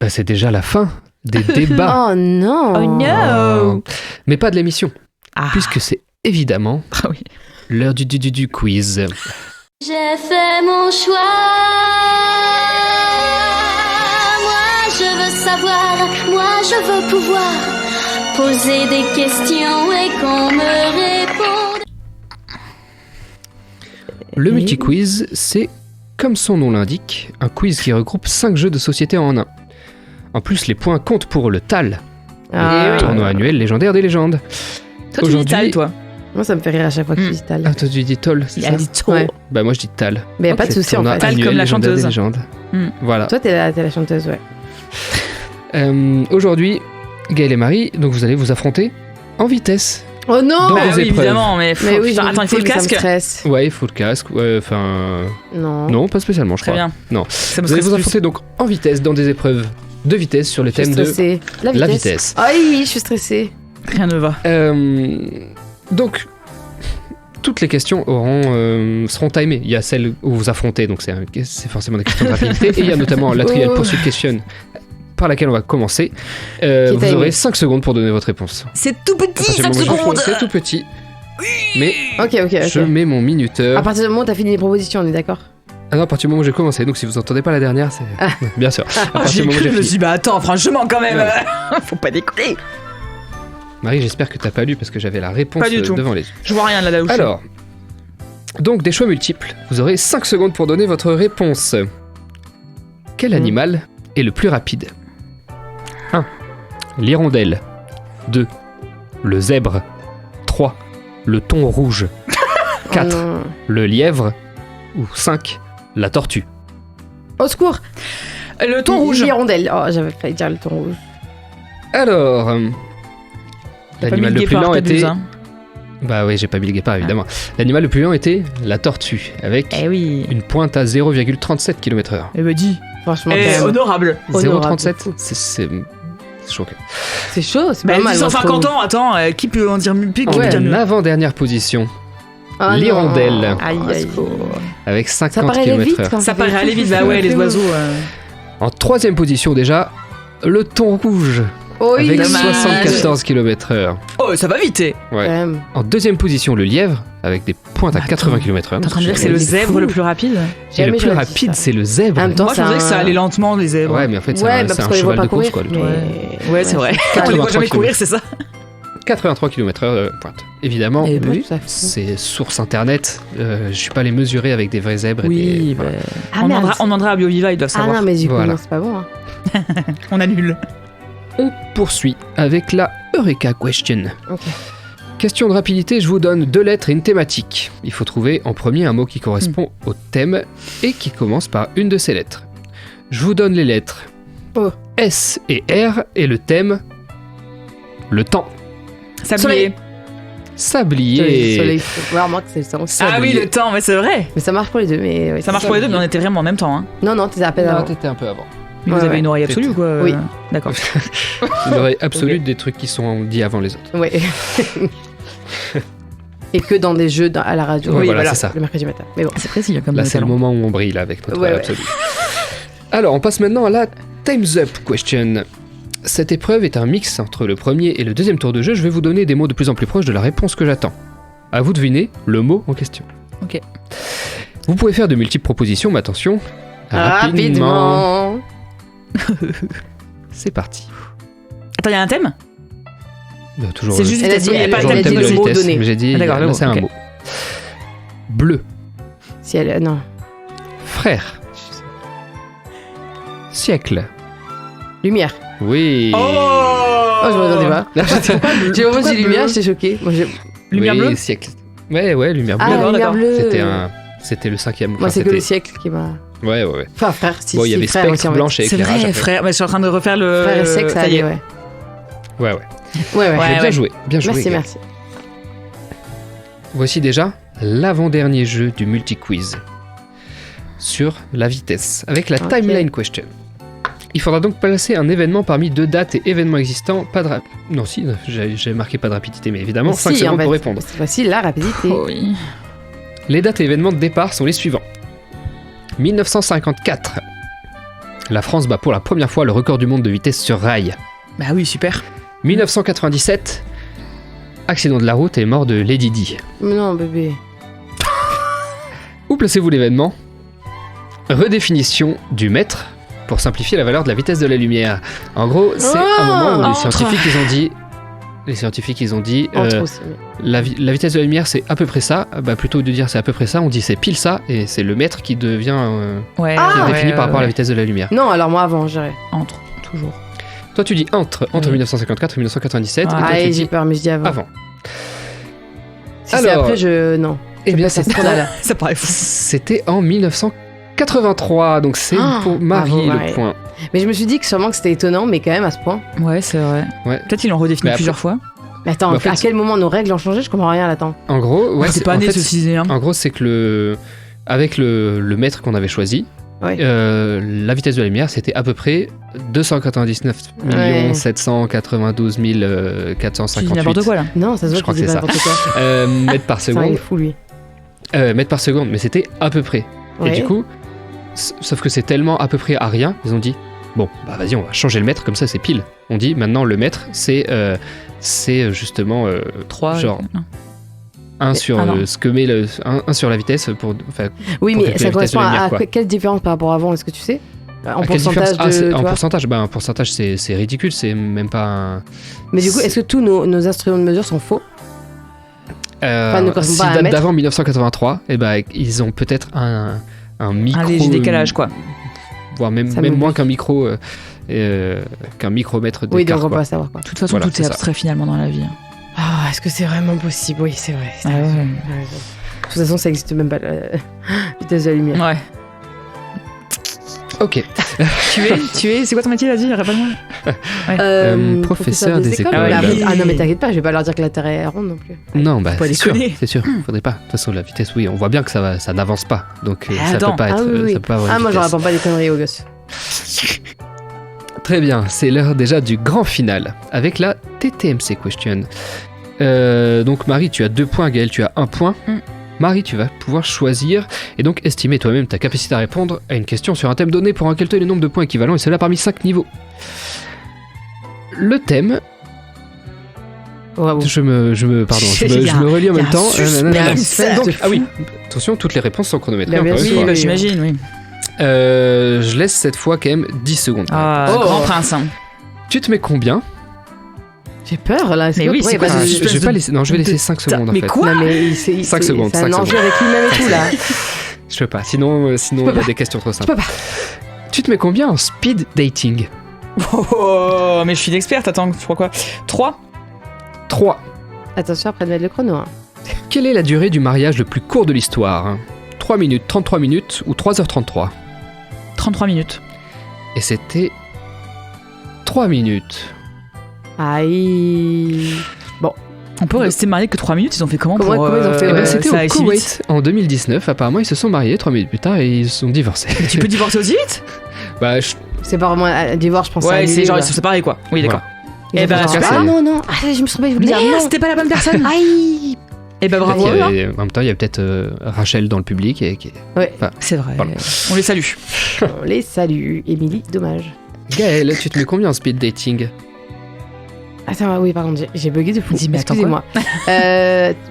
[SPEAKER 1] C'est déjà la fin des débats.
[SPEAKER 7] Oh non.
[SPEAKER 1] Mais pas de l'émission, puisque c'est évidemment l'heure du quiz.
[SPEAKER 3] J'ai fait mon choix. Moi je veux savoir, moi je veux pouvoir poser des questions et qu'on me réponde.
[SPEAKER 1] Le multi-quiz, c'est, comme son nom l'indique, un quiz qui regroupe 5 jeux de société en un. En plus, les points comptent pour le TAL, le tournoi annuel légendaire des légendes.
[SPEAKER 6] Toi, tu dis TAL, toi?
[SPEAKER 7] Moi, ça me fait rire à chaque fois que tu dis TAL.
[SPEAKER 1] Ah, toi, tu dis TOL, c'est ça?
[SPEAKER 6] Elle dit TOL.
[SPEAKER 1] Bah, moi, je dis TAL.
[SPEAKER 7] Mais y a pas de souci, en fait.
[SPEAKER 6] TAL comme la chanteuse.
[SPEAKER 1] Voilà.
[SPEAKER 7] Toi, t'es la chanteuse, ouais.
[SPEAKER 1] Aujourd'hui, Gaël et Marie, donc vous allez vous affronter en vitesse.
[SPEAKER 7] Oh non!
[SPEAKER 1] Dans vos épreuves.
[SPEAKER 6] Évidemment, mais oui, attends, il faut le casque.
[SPEAKER 1] Ouais, il faut le casque. Non, pas spécialement, je crois.
[SPEAKER 6] Très bien.
[SPEAKER 1] Non. Vous allez vous affronter donc en vitesse dans des épreuves de vitesse sur le thème de la vitesse.
[SPEAKER 7] Ah oui, je suis stressée.
[SPEAKER 6] Rien ne va.
[SPEAKER 1] Donc, toutes les questions seront timées. Il y a celles où vous affrontez, donc c'est forcément des questions de rapidité. Et il y a notamment la Trivial Pursuit Question par laquelle on va commencer. Vous aurez 5 secondes pour donner votre réponse.
[SPEAKER 6] C'est tout petit, 5
[SPEAKER 1] secondes.
[SPEAKER 6] secondes.
[SPEAKER 1] C'est tout petit. Mais
[SPEAKER 7] Ok.
[SPEAKER 1] je mets mon minuteur.
[SPEAKER 7] À partir du moment où t'as fini les propositions, on est d'accord?
[SPEAKER 1] Ah non, à partir du moment où j'ai commencé, donc si vous entendez pas la dernière, c'est... Bien sûr. À partir
[SPEAKER 6] J'ai
[SPEAKER 1] du moment où
[SPEAKER 6] cru, je me
[SPEAKER 1] fini.
[SPEAKER 6] suis dit, bah attends, franchement, quand même,
[SPEAKER 1] Ouais.
[SPEAKER 6] faut pas déconner.
[SPEAKER 1] Marie, j'espère que t'as pas lu parce que j'avais la réponse
[SPEAKER 6] Pas du tout.
[SPEAKER 1] devant les yeux.
[SPEAKER 6] Je vois rien là où je suis.
[SPEAKER 1] Alors, donc des choix multiples. Vous aurez 5 secondes pour donner votre réponse. Quel animal est le plus rapide? 1. L'hirondelle. 2. Le zèbre. 3. Le thon rouge. 4. Le lièvre. Ou 5. La tortue.
[SPEAKER 7] Au secours!
[SPEAKER 6] Le thon rouge.
[SPEAKER 7] L'hirondelle. Oh, j'avais failli dire le thon rouge.
[SPEAKER 1] Alors, l'animal le plus lent était...
[SPEAKER 6] Hein.
[SPEAKER 1] Bah oui, j'ai pas mis le guépard évidemment. L'animal le plus lent était la tortue, avec une pointe à 0,37 km/h.
[SPEAKER 6] Eh ben dis.
[SPEAKER 7] Franchement,
[SPEAKER 6] honorable.
[SPEAKER 1] 0,37, c'est choquant.
[SPEAKER 7] C'est chaud, c'est
[SPEAKER 6] Bah,
[SPEAKER 7] pas mal.
[SPEAKER 6] 150 ans, attends, qui peut en dire mieux?
[SPEAKER 1] En avant-dernière position, l'hirondelle,
[SPEAKER 7] Aïe.
[SPEAKER 1] avec 50
[SPEAKER 7] paraît aller vite,
[SPEAKER 1] km/h.
[SPEAKER 7] quand
[SPEAKER 6] Ça paraît aller vite, bah ouais, les oiseaux.
[SPEAKER 1] En troisième position déjà, le thon rouge, avec
[SPEAKER 6] dommage.
[SPEAKER 1] 74 km/h.
[SPEAKER 6] Oh, ça va vite.
[SPEAKER 1] Ouais. En deuxième position, le lièvre, avec des pointes à 80 km/h.
[SPEAKER 6] T'es en train de dire que c'est le zèbre le plus rapide?
[SPEAKER 1] Et le plus rapide, c'est le zèbre.
[SPEAKER 7] En même temps,
[SPEAKER 6] moi, je pensais que ça allait lentement, les zèbres.
[SPEAKER 1] Ouais, mais en fait, c'est
[SPEAKER 7] Ouais, bah,
[SPEAKER 1] un
[SPEAKER 7] parce qu'on les voit
[SPEAKER 1] cheval
[SPEAKER 7] pas
[SPEAKER 1] de course,
[SPEAKER 7] courir.
[SPEAKER 1] quoi. le truc.
[SPEAKER 7] Mais...
[SPEAKER 6] Ouais, c'est vrai. On les voit jamais courir, c'est ça?
[SPEAKER 1] 83 km/h pointe. Évidemment,
[SPEAKER 6] Eh ben oui.
[SPEAKER 1] c'est source internet. Je suis pas allé mesurer avec des vrais zèbres.
[SPEAKER 6] Oui,
[SPEAKER 1] et
[SPEAKER 6] bah,
[SPEAKER 7] Ah,
[SPEAKER 6] on
[SPEAKER 7] merde.
[SPEAKER 6] demandera à BioViva, ils doivent
[SPEAKER 7] Ah
[SPEAKER 6] savoir.
[SPEAKER 7] non, mais du coup,
[SPEAKER 1] Voilà.
[SPEAKER 7] non, c'est pas bon. Hein.
[SPEAKER 6] On annule.
[SPEAKER 1] On poursuit avec la Eureka Question.
[SPEAKER 7] Ok.
[SPEAKER 1] Question de rapidité, je vous donne 2 lettres et une thématique. Il faut trouver en premier un mot qui correspond au thème et qui commence par une de ces lettres. Je vous donne les lettres S et R et le thème le temps.
[SPEAKER 6] Sablier.
[SPEAKER 1] Sablier.
[SPEAKER 7] Soleil. Ouais, remarque, c'est le temps.
[SPEAKER 6] Ah oui, le temps, mais c'est vrai.
[SPEAKER 7] Mais ça marche pour les deux. Mais ouais,
[SPEAKER 6] Ça marche pour les deux, mais on était vraiment en même temps. Hein.
[SPEAKER 7] Non, t'es à peine
[SPEAKER 1] Non,
[SPEAKER 7] avant.
[SPEAKER 1] t'étais un peu avant.
[SPEAKER 6] Mais vous avez une oreille absolue ou quoi?
[SPEAKER 7] Oui.
[SPEAKER 6] D'accord.
[SPEAKER 1] Une oreille absolue des trucs qui sont dits avant les autres.
[SPEAKER 7] Ouais. Et que dans des jeux à la radio.
[SPEAKER 1] Oui, voilà, c'est ça.
[SPEAKER 7] Le mercredi matin. Mais bon.
[SPEAKER 6] C'est précis comme
[SPEAKER 1] Là, c'est le
[SPEAKER 6] talent.
[SPEAKER 1] moment où on brille là, avec notre
[SPEAKER 7] Ouais,
[SPEAKER 1] oreille
[SPEAKER 7] ouais.
[SPEAKER 1] absolue. Alors, on passe maintenant à la Time's Up Question. Cette épreuve est un mix entre le premier et le deuxième tour de jeu. Je vais vous donner des mots de plus en plus proches de la réponse que j'attends. À vous de deviner le mot en question.
[SPEAKER 6] Ok.
[SPEAKER 1] Vous pouvez faire de multiples propositions, mais attention, rapidement. C'est parti.
[SPEAKER 6] Attends, il y a un thème?
[SPEAKER 1] Toujours
[SPEAKER 6] C'est juste
[SPEAKER 7] Elle a dit-
[SPEAKER 6] il y a pas
[SPEAKER 1] toujours
[SPEAKER 6] elle
[SPEAKER 1] le
[SPEAKER 6] a
[SPEAKER 1] thème
[SPEAKER 6] dit
[SPEAKER 1] de la
[SPEAKER 6] le mot
[SPEAKER 1] vitesse.
[SPEAKER 7] donné.
[SPEAKER 1] Mais j'ai dit,
[SPEAKER 6] Ah, d'accord, le
[SPEAKER 1] là
[SPEAKER 6] mot,
[SPEAKER 1] c'est un
[SPEAKER 6] ok.
[SPEAKER 1] mot. Bleu,
[SPEAKER 7] Si elle. Non.
[SPEAKER 1] frère, siècle.
[SPEAKER 7] Lumière.
[SPEAKER 1] Oui.
[SPEAKER 7] Oh, je m'attendais pas. J'ai vraiment dit lumière, j'étais choquée. Moi,
[SPEAKER 6] Lumière
[SPEAKER 1] Oui,
[SPEAKER 6] bleue?
[SPEAKER 1] siècle. Ouais, lumière bleue.
[SPEAKER 7] Ah,
[SPEAKER 6] D'accord,
[SPEAKER 7] lumière
[SPEAKER 6] d'accord.
[SPEAKER 7] bleue.
[SPEAKER 1] C'était le cinquième.
[SPEAKER 7] Moi,
[SPEAKER 1] Enfin,
[SPEAKER 7] c'est que
[SPEAKER 1] c'était-
[SPEAKER 7] le siècle qui m'a.
[SPEAKER 1] Ouais.
[SPEAKER 7] Enfin, frère, si.
[SPEAKER 1] Bon, il y
[SPEAKER 7] si,
[SPEAKER 1] avait
[SPEAKER 7] frère aussi,
[SPEAKER 1] spectre,
[SPEAKER 7] en fait.
[SPEAKER 1] blanche et
[SPEAKER 6] C'est
[SPEAKER 1] éclairage.
[SPEAKER 6] vrai,
[SPEAKER 1] après.
[SPEAKER 6] frère. Mais je suis en train de refaire le.
[SPEAKER 7] Frère et siècle, ça
[SPEAKER 6] y
[SPEAKER 7] allait,
[SPEAKER 6] est.
[SPEAKER 7] ouais.
[SPEAKER 1] Ouais.
[SPEAKER 7] Ouais.
[SPEAKER 6] Ouais.
[SPEAKER 1] Bien joué, bien joué.
[SPEAKER 7] Merci,
[SPEAKER 1] gars.
[SPEAKER 7] merci.
[SPEAKER 1] Voici déjà l'avant-dernier jeu du multi-quiz sur la vitesse, avec la
[SPEAKER 7] Ok.
[SPEAKER 1] timeline question. Il faudra donc placer un événement parmi 2 dates et événements existants. Pas de Non, si, j'ai marqué pas de rapidité, mais évidemment,
[SPEAKER 7] Mais
[SPEAKER 1] 5
[SPEAKER 7] si, en
[SPEAKER 1] secondes
[SPEAKER 7] fait,
[SPEAKER 1] pour répondre.
[SPEAKER 7] Voici la rapidité.
[SPEAKER 6] Oh oui.
[SPEAKER 1] Les dates et événements de départ sont les suivants. 1954. La France bat pour la première fois le record du monde de vitesse sur rail.
[SPEAKER 6] Bah oui, super.
[SPEAKER 1] 1997. Accident de la route et mort de Lady Di.
[SPEAKER 7] Mais non, bébé.
[SPEAKER 1] Où placez-vous l'événement? Redéfinition du mètre pour simplifier la valeur de la vitesse de la lumière. En gros, c'est un moment où les
[SPEAKER 6] entre.
[SPEAKER 1] scientifiques ils ont dit
[SPEAKER 7] Entre aussi.
[SPEAKER 1] la vitesse de la lumière c'est à peu près ça. Bah, plutôt que de dire c'est à peu près ça, on dit c'est pile ça et c'est le mètre qui devient
[SPEAKER 6] Ouais.
[SPEAKER 7] Ah,
[SPEAKER 1] qui est
[SPEAKER 6] ouais,
[SPEAKER 1] défini par rapport à la
[SPEAKER 6] ouais.
[SPEAKER 1] vitesse de la lumière.
[SPEAKER 7] Non, alors moi avant, j'irais.
[SPEAKER 6] Entre, toujours.
[SPEAKER 1] Toi tu dis entre
[SPEAKER 6] Oui.
[SPEAKER 1] 1954 et 1997 et toi
[SPEAKER 7] Ah,
[SPEAKER 1] tu
[SPEAKER 7] j'ai
[SPEAKER 1] dis
[SPEAKER 7] peur, mais je dis avant.
[SPEAKER 1] avant.
[SPEAKER 7] Si c'est
[SPEAKER 1] Alors-
[SPEAKER 7] après, je. Non.
[SPEAKER 1] Eh bien
[SPEAKER 7] C'est
[SPEAKER 1] c'est
[SPEAKER 7] scandale.
[SPEAKER 6] Ça paraît fou.
[SPEAKER 1] C'était en 1983, donc c'est
[SPEAKER 7] Ah,
[SPEAKER 1] pour Marie
[SPEAKER 7] bravo,
[SPEAKER 1] le
[SPEAKER 7] Marie.
[SPEAKER 1] point.
[SPEAKER 7] Mais je me suis dit que sûrement que c'était étonnant, mais quand même à ce point.
[SPEAKER 6] Ouais, c'est vrai.
[SPEAKER 1] Ouais.
[SPEAKER 6] Peut-être ils l'ont redéfini
[SPEAKER 1] Mais après-
[SPEAKER 6] plusieurs fois.
[SPEAKER 7] Mais attends,
[SPEAKER 1] Mais en fait,
[SPEAKER 7] à quel moment nos règles ont changé? Je comprends rien là-dedans.
[SPEAKER 1] En gros, ouais,
[SPEAKER 6] c'est pas
[SPEAKER 1] en
[SPEAKER 6] né
[SPEAKER 1] fait,
[SPEAKER 6] ceci dit. Hein.
[SPEAKER 1] En gros, c'est que avec le mètre qu'on avait choisi,
[SPEAKER 7] Ouais.
[SPEAKER 1] La vitesse de la lumière, c'était à peu près 299 792 458.
[SPEAKER 6] Tu dis n'importe quoi là.
[SPEAKER 7] Non, ça se voit
[SPEAKER 1] Je crois
[SPEAKER 7] qu'il
[SPEAKER 1] que
[SPEAKER 7] dit
[SPEAKER 1] c'est
[SPEAKER 7] n'importe quoi.
[SPEAKER 1] mètres par
[SPEAKER 7] Ça, il est
[SPEAKER 1] seconde.
[SPEAKER 7] fou, lui.
[SPEAKER 1] Mètres par seconde, mais c'était à peu près. Et
[SPEAKER 7] Ouais.
[SPEAKER 1] du coup, sauf que c'est tellement à peu près à rien, ils ont dit bon, bah vas-y, on va changer le mètre, comme ça c'est pile. On dit maintenant le mètre, c'est justement
[SPEAKER 6] 3.
[SPEAKER 1] genre 1 sur
[SPEAKER 6] non.
[SPEAKER 1] ce que met 1 sur la vitesse pour. Enfin,
[SPEAKER 7] Oui,
[SPEAKER 1] pour
[SPEAKER 7] mais
[SPEAKER 1] calculer
[SPEAKER 7] ça
[SPEAKER 1] la vitesse de
[SPEAKER 7] correspond
[SPEAKER 1] la lumière,
[SPEAKER 7] à
[SPEAKER 1] quoi.
[SPEAKER 7] quelle différence par rapport à avant? Est-ce que tu sais? En
[SPEAKER 1] à quelle
[SPEAKER 7] pourcentage
[SPEAKER 1] différence
[SPEAKER 7] de. tu
[SPEAKER 1] en
[SPEAKER 7] vois
[SPEAKER 1] pourcentage, un pourcentage c'est ridicule, c'est même pas un.
[SPEAKER 7] Mais du coup, est-ce que tous nos instruments de mesure sont faux? ne correspond
[SPEAKER 1] S'ils
[SPEAKER 7] pas à un
[SPEAKER 1] datent
[SPEAKER 7] mètre.
[SPEAKER 1] d'avant 1983, et ben ils ont peut-être un micro.
[SPEAKER 6] Un léger décalage, quoi.
[SPEAKER 1] Voire même
[SPEAKER 7] Ça
[SPEAKER 1] moins
[SPEAKER 7] m'oublie.
[SPEAKER 1] qu'un micro. Qu'un micromètre
[SPEAKER 7] Oui,
[SPEAKER 1] d'écart.
[SPEAKER 7] donc on peut
[SPEAKER 1] quoi.
[SPEAKER 7] pas savoir quoi.
[SPEAKER 6] De toute façon,
[SPEAKER 1] Voilà,
[SPEAKER 6] tout
[SPEAKER 1] c'est
[SPEAKER 6] est
[SPEAKER 1] ça.
[SPEAKER 6] abstrait finalement dans la vie.
[SPEAKER 7] Ah, est-ce que c'est vraiment possible? Oui, c'est vrai.
[SPEAKER 6] Ah ouais.
[SPEAKER 7] De toute façon, ça existe même pas la vitesse de la lumière.
[SPEAKER 6] Ouais.
[SPEAKER 1] Ok.
[SPEAKER 6] Tu es. C'est quoi ton métier, vas-y, rappelle-moi.
[SPEAKER 1] Professeur des écoles.
[SPEAKER 7] Ah,
[SPEAKER 6] oui.
[SPEAKER 7] ah non, mais t'inquiète pas, je vais pas leur dire que la Terre est ronde non plus.
[SPEAKER 1] Non, bah
[SPEAKER 6] Faut
[SPEAKER 1] c'est sûr,
[SPEAKER 6] déconner.
[SPEAKER 1] c'est sûr. Faudrait pas. De toute façon, la vitesse, oui, on voit bien que ça n'avance pas. Donc ça
[SPEAKER 6] Attends.
[SPEAKER 1] peut pas être.
[SPEAKER 7] Ah oui, oui.
[SPEAKER 1] Ça peut pas avoir
[SPEAKER 7] Ah,
[SPEAKER 1] une
[SPEAKER 7] moi, je
[SPEAKER 1] vitesse.
[SPEAKER 7] raconte pas des conneries aux gosses.
[SPEAKER 1] Très bien, c'est l'heure déjà du grand final avec la TTMC question. Donc Marie, tu as 2 points, Gaël, tu as 1 point. Marie, tu vas pouvoir choisir et donc estimer toi-même ta capacité à répondre à une question sur un thème donné pour en calculer le nombre de points équivalents et cela parmi 5 niveaux. Le thème,
[SPEAKER 7] Bravo.
[SPEAKER 1] je me relis en même temps. Donc, ah oui, attention, toutes les réponses sont chronométrées.
[SPEAKER 7] Bien
[SPEAKER 1] encore une
[SPEAKER 7] sûr.
[SPEAKER 1] fois.
[SPEAKER 6] Oui, bah, j'imagine, oui.
[SPEAKER 1] Je laisse cette fois quand même 10 secondes.
[SPEAKER 6] Ah,
[SPEAKER 7] Oh.
[SPEAKER 6] grand prince. Hein.
[SPEAKER 1] Tu te mets combien?
[SPEAKER 7] J'ai peur là. Est-ce
[SPEAKER 6] Mais
[SPEAKER 7] que
[SPEAKER 6] oui,
[SPEAKER 7] pourquoi
[SPEAKER 6] c'est
[SPEAKER 7] il y a
[SPEAKER 6] quoi
[SPEAKER 7] pas
[SPEAKER 6] ce
[SPEAKER 7] de-
[SPEAKER 6] suspense
[SPEAKER 1] Je vais pas laisser, non, je vais laisser
[SPEAKER 6] de-
[SPEAKER 1] 5 secondes en
[SPEAKER 6] Mais
[SPEAKER 1] fait.
[SPEAKER 6] quoi?
[SPEAKER 7] Non, mais c'est
[SPEAKER 1] 5 secondes,
[SPEAKER 7] C'est
[SPEAKER 1] 5
[SPEAKER 7] un enjeu
[SPEAKER 1] secondes.
[SPEAKER 7] avec lui-même et tout là.
[SPEAKER 1] Je peux pas, sinon il y a des questions trop simples.
[SPEAKER 7] peux pas.
[SPEAKER 1] Tu te mets combien en speed dating?
[SPEAKER 6] Oh, mais je suis l'experte, attends, tu crois quoi? 3.
[SPEAKER 1] 3.
[SPEAKER 7] Attention après de mettre le chrono. Hein.
[SPEAKER 1] Quelle est la durée du mariage le plus court de l'histoire? 3 minutes, 33 minutes ou 3h33?
[SPEAKER 6] 33 minutes.
[SPEAKER 1] Et c'était 3 minutes.
[SPEAKER 7] Aïe.
[SPEAKER 6] On peut rester marié que 3 minutes, ils ont fait comment
[SPEAKER 7] Comment-
[SPEAKER 6] pour
[SPEAKER 7] comment ils ont fait,
[SPEAKER 1] Eh ben,
[SPEAKER 7] ouais,
[SPEAKER 1] c'était
[SPEAKER 6] ça
[SPEAKER 1] au
[SPEAKER 6] aille si vite
[SPEAKER 1] Koweït en 2019. Apparemment, ils se sont mariés 3 minutes plus tard et ils se sont divorcés.
[SPEAKER 6] Tu peux divorcer aussi vite?
[SPEAKER 1] Bah,
[SPEAKER 7] C'est pas vraiment un divorce, je pense.
[SPEAKER 6] Ouais, c'est genre ils
[SPEAKER 7] ça.
[SPEAKER 6] sont séparés quoi. Oui, d'accord.
[SPEAKER 1] Voilà.
[SPEAKER 6] Eh ben,
[SPEAKER 1] super.
[SPEAKER 7] Ah non, non. Ah, je me suis trompée, je voulais dire
[SPEAKER 6] Merde,
[SPEAKER 7] non.
[SPEAKER 6] c'était pas la bonne personne.
[SPEAKER 7] Aïe.
[SPEAKER 6] Eh ben bravo.
[SPEAKER 1] Peut-être qu'il y
[SPEAKER 6] hein.
[SPEAKER 1] avait- en même temps, il y a peut-être Rachel dans le public et qui...
[SPEAKER 6] C'est vrai.
[SPEAKER 1] Voilà.
[SPEAKER 6] On les salue.
[SPEAKER 7] On les salue. Émilie, dommage.
[SPEAKER 1] Gaël, tu te mets combien en speed dating?
[SPEAKER 7] Attends, oui, par contre, j'ai bugué de fou.
[SPEAKER 6] Dis, mais attends,
[SPEAKER 7] excusez-moi.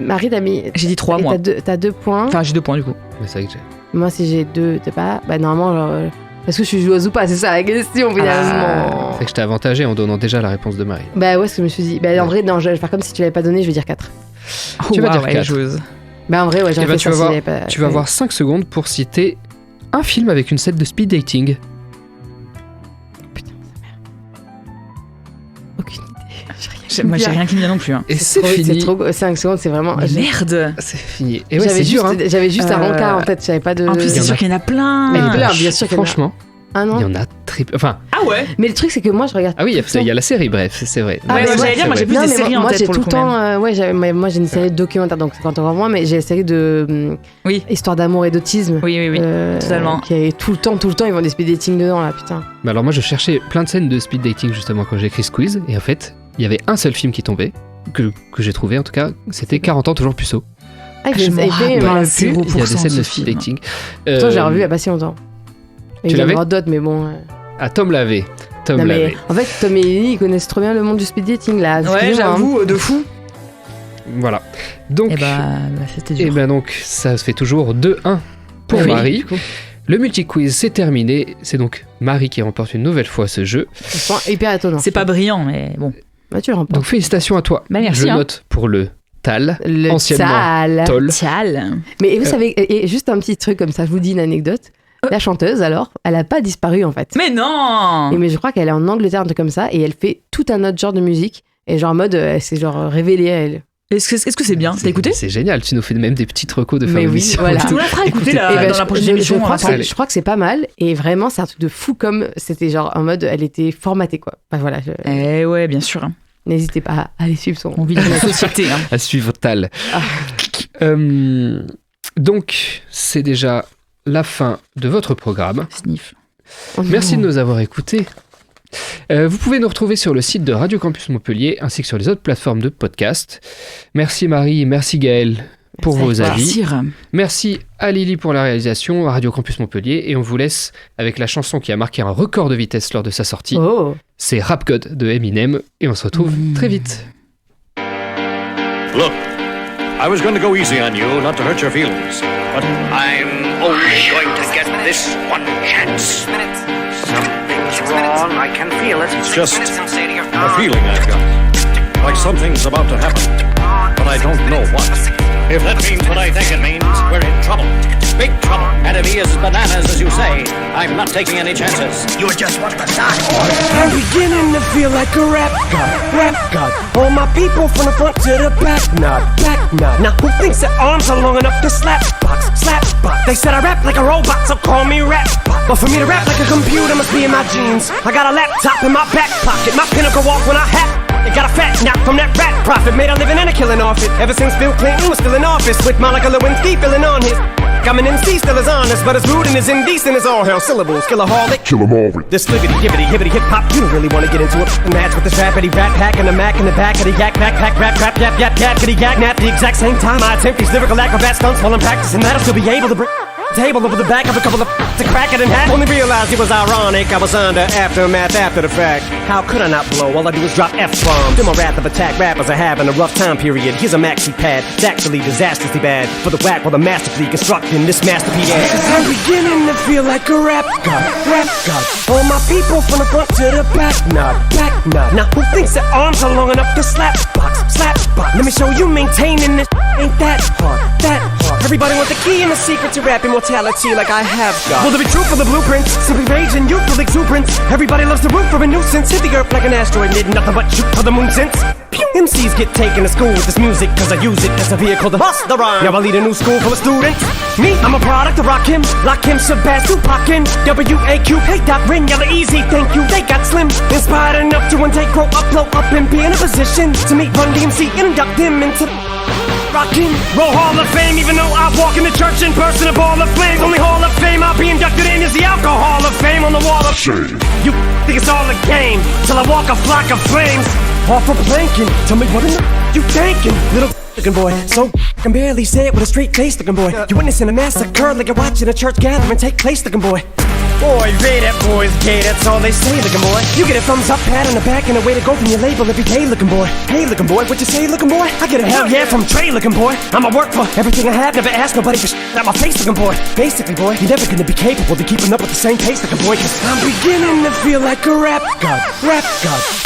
[SPEAKER 7] Marie, t'as mis.
[SPEAKER 6] J'ai dit 3
[SPEAKER 7] et
[SPEAKER 6] moi.
[SPEAKER 7] T'as 2 points.
[SPEAKER 6] Enfin, j'ai 2 points du coup.
[SPEAKER 1] Mais c'est vrai que j'ai...
[SPEAKER 7] Moi, si j'ai 2, t'es pas. Bah, normalement, genre. Est-ce que je suis joueuse ou pas? C'est ça la question, finalement.
[SPEAKER 1] C'est que je t'ai avantagé en donnant déjà la réponse de Marie.
[SPEAKER 7] Bah, ouais, ce que je me suis dit. Bah, en vrai, non, je vais faire comme si tu l'avais pas donné, je vais dire 4.
[SPEAKER 1] Tu vas
[SPEAKER 6] Waouh,
[SPEAKER 1] dire
[SPEAKER 6] elle est
[SPEAKER 1] 4.
[SPEAKER 6] joueuse.
[SPEAKER 7] Bah, en vrai, ouais, j'aurais
[SPEAKER 1] Eh ben,
[SPEAKER 7] fait
[SPEAKER 1] tu
[SPEAKER 7] ça
[SPEAKER 1] vas
[SPEAKER 7] si
[SPEAKER 1] voir-
[SPEAKER 7] j'avais pas.
[SPEAKER 1] Tu vas avoir 5 secondes pour citer un film avec une scène de speed dating.
[SPEAKER 7] Aucune idée.
[SPEAKER 6] Moi, j'ai rien qui me vient non plus. Hein.
[SPEAKER 1] Et c'est
[SPEAKER 7] Trop vite,
[SPEAKER 1] fini.
[SPEAKER 7] C'est trop. 5 secondes, c'est vraiment.
[SPEAKER 6] Mais merde.
[SPEAKER 1] C'est fini. Et ouais, c'est dur, hein.
[SPEAKER 7] J'avais juste un
[SPEAKER 6] Euh,
[SPEAKER 7] rencard en tête, j'avais pas de.
[SPEAKER 6] En plus,
[SPEAKER 1] Il y
[SPEAKER 6] c'est
[SPEAKER 1] en
[SPEAKER 6] sûr
[SPEAKER 1] a-
[SPEAKER 6] qu'il y en a plein.
[SPEAKER 7] Mais plein, bien sûr qu'il y en a.
[SPEAKER 1] Franchement,
[SPEAKER 7] Ah
[SPEAKER 1] il y
[SPEAKER 7] non.
[SPEAKER 1] en a triple. Enfin,
[SPEAKER 6] Ah ouais.
[SPEAKER 7] Mais le truc, c'est que moi, je regarde.
[SPEAKER 1] ah oui,
[SPEAKER 7] tout le temps.
[SPEAKER 1] il y a la série, bref, c'est vrai.
[SPEAKER 7] Ah,
[SPEAKER 6] Ouais,
[SPEAKER 7] mais
[SPEAKER 6] moi,
[SPEAKER 7] moi,
[SPEAKER 6] j'allais dire, moi j'ai plus
[SPEAKER 7] Non,
[SPEAKER 6] des
[SPEAKER 7] mais
[SPEAKER 6] séries en
[SPEAKER 7] moi
[SPEAKER 6] tête
[SPEAKER 7] j'ai
[SPEAKER 6] pour
[SPEAKER 7] tout
[SPEAKER 6] le
[SPEAKER 7] le
[SPEAKER 6] coup. même.
[SPEAKER 7] temps. Moi j'ai une série documentaire, donc c'est quand on voit moins, mais j'ai une série de
[SPEAKER 6] Oui.
[SPEAKER 7] histoire d'amour et d'autisme.
[SPEAKER 6] Oui, oui, oui. Totalement.
[SPEAKER 7] Qui est tout le temps, ils vont des speed dating dedans là, putain.
[SPEAKER 1] Mais alors moi, je cherchais plein de scènes de speed dating justement quand j'ai écrit Squeeze, et en fait, il y avait un seul film qui tombait, que j'ai trouvé en tout cas, c'était 40 ans toujours puceau.
[SPEAKER 7] Ah,
[SPEAKER 6] Je m'en rappelle
[SPEAKER 7] mais
[SPEAKER 6] plus.
[SPEAKER 1] Il y a des
[SPEAKER 6] 0%
[SPEAKER 1] scènes de
[SPEAKER 6] de
[SPEAKER 1] speed
[SPEAKER 6] film.
[SPEAKER 1] dating.
[SPEAKER 7] pourtant j'ai revu il y a pas si longtemps. Et
[SPEAKER 1] Tu
[SPEAKER 7] il y a
[SPEAKER 1] l'avais
[SPEAKER 7] encore d'autres, mais bon.
[SPEAKER 1] Ah, Tom l'avait. Tom
[SPEAKER 7] Non, mais
[SPEAKER 1] l'avait.
[SPEAKER 7] en fait, Tom et Lily, ils connaissent trop bien le monde du speed dating là.
[SPEAKER 6] Ouais,
[SPEAKER 7] Excusez-moi, hein.
[SPEAKER 6] j'avoue, de fou.
[SPEAKER 1] Voilà. Donc,
[SPEAKER 6] Et bah, c'était
[SPEAKER 1] et
[SPEAKER 6] dur.
[SPEAKER 1] ben donc, ça se fait toujours 2-1 pour
[SPEAKER 7] Oui,
[SPEAKER 1] Marie.
[SPEAKER 7] du coup.
[SPEAKER 1] Le multi-quiz, c'est terminé. C'est donc Marie qui remporte une nouvelle fois ce jeu.
[SPEAKER 7] Franchement, hyper étonnant.
[SPEAKER 6] C'est pas brillant, mais bon.
[SPEAKER 7] Bah, tu le remportes.
[SPEAKER 1] Donc, félicitations à toi.
[SPEAKER 6] Bah, merci,
[SPEAKER 1] Je
[SPEAKER 6] hein.
[SPEAKER 1] note pour le TAL,
[SPEAKER 7] Le
[SPEAKER 1] anciennement
[SPEAKER 7] sale.
[SPEAKER 1] Toll.
[SPEAKER 6] Tial.
[SPEAKER 7] Mais vous savez, et juste un petit truc comme ça, je vous dis une anecdote. La chanteuse, alors, elle a pas disparu en fait.
[SPEAKER 6] Mais non.
[SPEAKER 7] Mais je crois qu'elle est en Angleterre, un truc comme ça, et elle fait tout un autre genre de musique. Et genre en mode, elle s'est genre révélée à elle.
[SPEAKER 6] Est-ce que c'est bien? T'as écouté?
[SPEAKER 1] C'est génial. Tu nous fais même des petites recos de fin
[SPEAKER 7] Mais oui,
[SPEAKER 1] d'émission.
[SPEAKER 7] voilà.
[SPEAKER 6] Tu nous la feras écouter
[SPEAKER 7] Et
[SPEAKER 6] là,
[SPEAKER 7] ben,
[SPEAKER 6] dans la prochaine
[SPEAKER 7] je
[SPEAKER 6] émission.
[SPEAKER 7] crois,
[SPEAKER 6] on va
[SPEAKER 7] je crois que c'est pas mal. Et vraiment, c'est un truc de fou comme c'était genre en mode, elle était formatée quoi. Enfin, voilà,
[SPEAKER 6] Eh ouais, bien sûr. hein.
[SPEAKER 7] n'hésitez pas à aller suivre son.
[SPEAKER 6] On vit dans la société. Hein.
[SPEAKER 1] À suivre TAL.
[SPEAKER 7] Ah.
[SPEAKER 1] Donc, c'est déjà la fin de votre programme.
[SPEAKER 6] Sniff.
[SPEAKER 1] Merci de nous avoir écoutés. Vous pouvez nous retrouver sur le site de Radio Campus Montpellier ainsi que sur les autres plateformes de podcast. Merci Marie, merci Gaël pour vos avis. Merci à Lily pour la réalisation, à Radio Campus Montpellier, et on vous laisse avec la chanson qui a marqué un record de vitesse lors de sa sortie. C'est Rap God de Eminem, et on se retrouve très vite.
[SPEAKER 11] Look, I was going to go easy on you, not to hurt your feelings, but I'm only going to get this one chance. Something's wrong, I can feel it. It's just a feeling I've got, like something's about to happen, but I don't know what. If that means what I think it means, we're in trouble. Big trouble. And if he is bananas, as you say, I'm not taking any chances. You just want to start.
[SPEAKER 10] I'm beginning to feel like a rap god. All my people from the front to the back nod. Now who thinks their arms are long enough to slap box? They said I rap like a robot, so call me rap. But for me to rap like a computer must be in my genes. I got a laptop in my back pocket, my pinnacle walk when I hat. It got a fat knock from that rat profit. Made a living and a killing off it. Ever since Bill Clinton was still in office, with Monica Lewinsky filling on his. I'm an MC, still as honest, but as rude and as indecent as all hell. Syllables, killaholic, kill 'em all with this flippity, gibbity, hibbity, hip hop. You don't really wanna get into a match with this rapidy rat pack and the Mac in the back of the yak backpack, rap, yap, kitty yak nap. The exact same time I attempt these lyrical acrobat stunts while I'm practicing that, I'll still be able to bring table over the back of a couple of to crack it in half. Only realized it was ironic, I was under aftermath after the fact. How could I not blow? All I do is drop F-bombs. Feel my wrath of attack, rappers are having a rough time period. Here's a maxi pad, it's actually disastrously bad. For the whack while the masterfully constructing this masterpiece. I'm beginning to feel like a rap god. All my people from the front to the back nod. Now who thinks their arms are long enough to slap box? Let me show you maintaining this ain't that hard. Everybody wants the key and the secret to rap immortality like I have got. Will there be truth for the blueprints? Simply rage and youthful exuberance. Everybody loves the root for a nuisance. Hit the earth like an asteroid, did nothing but shoot for the moon since. MCs get taken to school with this music, cause I use it as a vehicle to bust the rhyme. Now I lead a new school full of students. Me, I'm a product of Rakim, Lakim, Shabazz, Tupac, W-A-Q, hey Doc, Ring, Yella, Easy, thank you. They got slim, inspired enough to one day grow up, blow up, and be in a position to meet Run DMC and induct them into Rockin' Roll Hall of Fame. Even though I walk in the church in person, a ball of flames. Only Hall of Fame I'll be inducted in is the Alcohol of Fame on the wall of shame. You think it's all a game till I walk a flock of flames off a planking. Tell me what in the you thinking, little looking boy? So I can barely say it with a straight face, looking boy. You witnessing a massacre like you're watching a church gathering take place, looking boy. Boy, Ray, that boy's gay, that's all they say, looking boy. You get a thumbs up, pat on the back, and a way to go from your label every day, looking boy. Hey, looking boy, what you say, looking boy? I get a hell yeah from Trey, looking boy. I'ma work for everything I have, never ask nobody for at my face, looking boy. Basically, boy, you're never gonna be capable of keeping up with the same pace, looking boy, cause I'm beginning to feel like a rap god.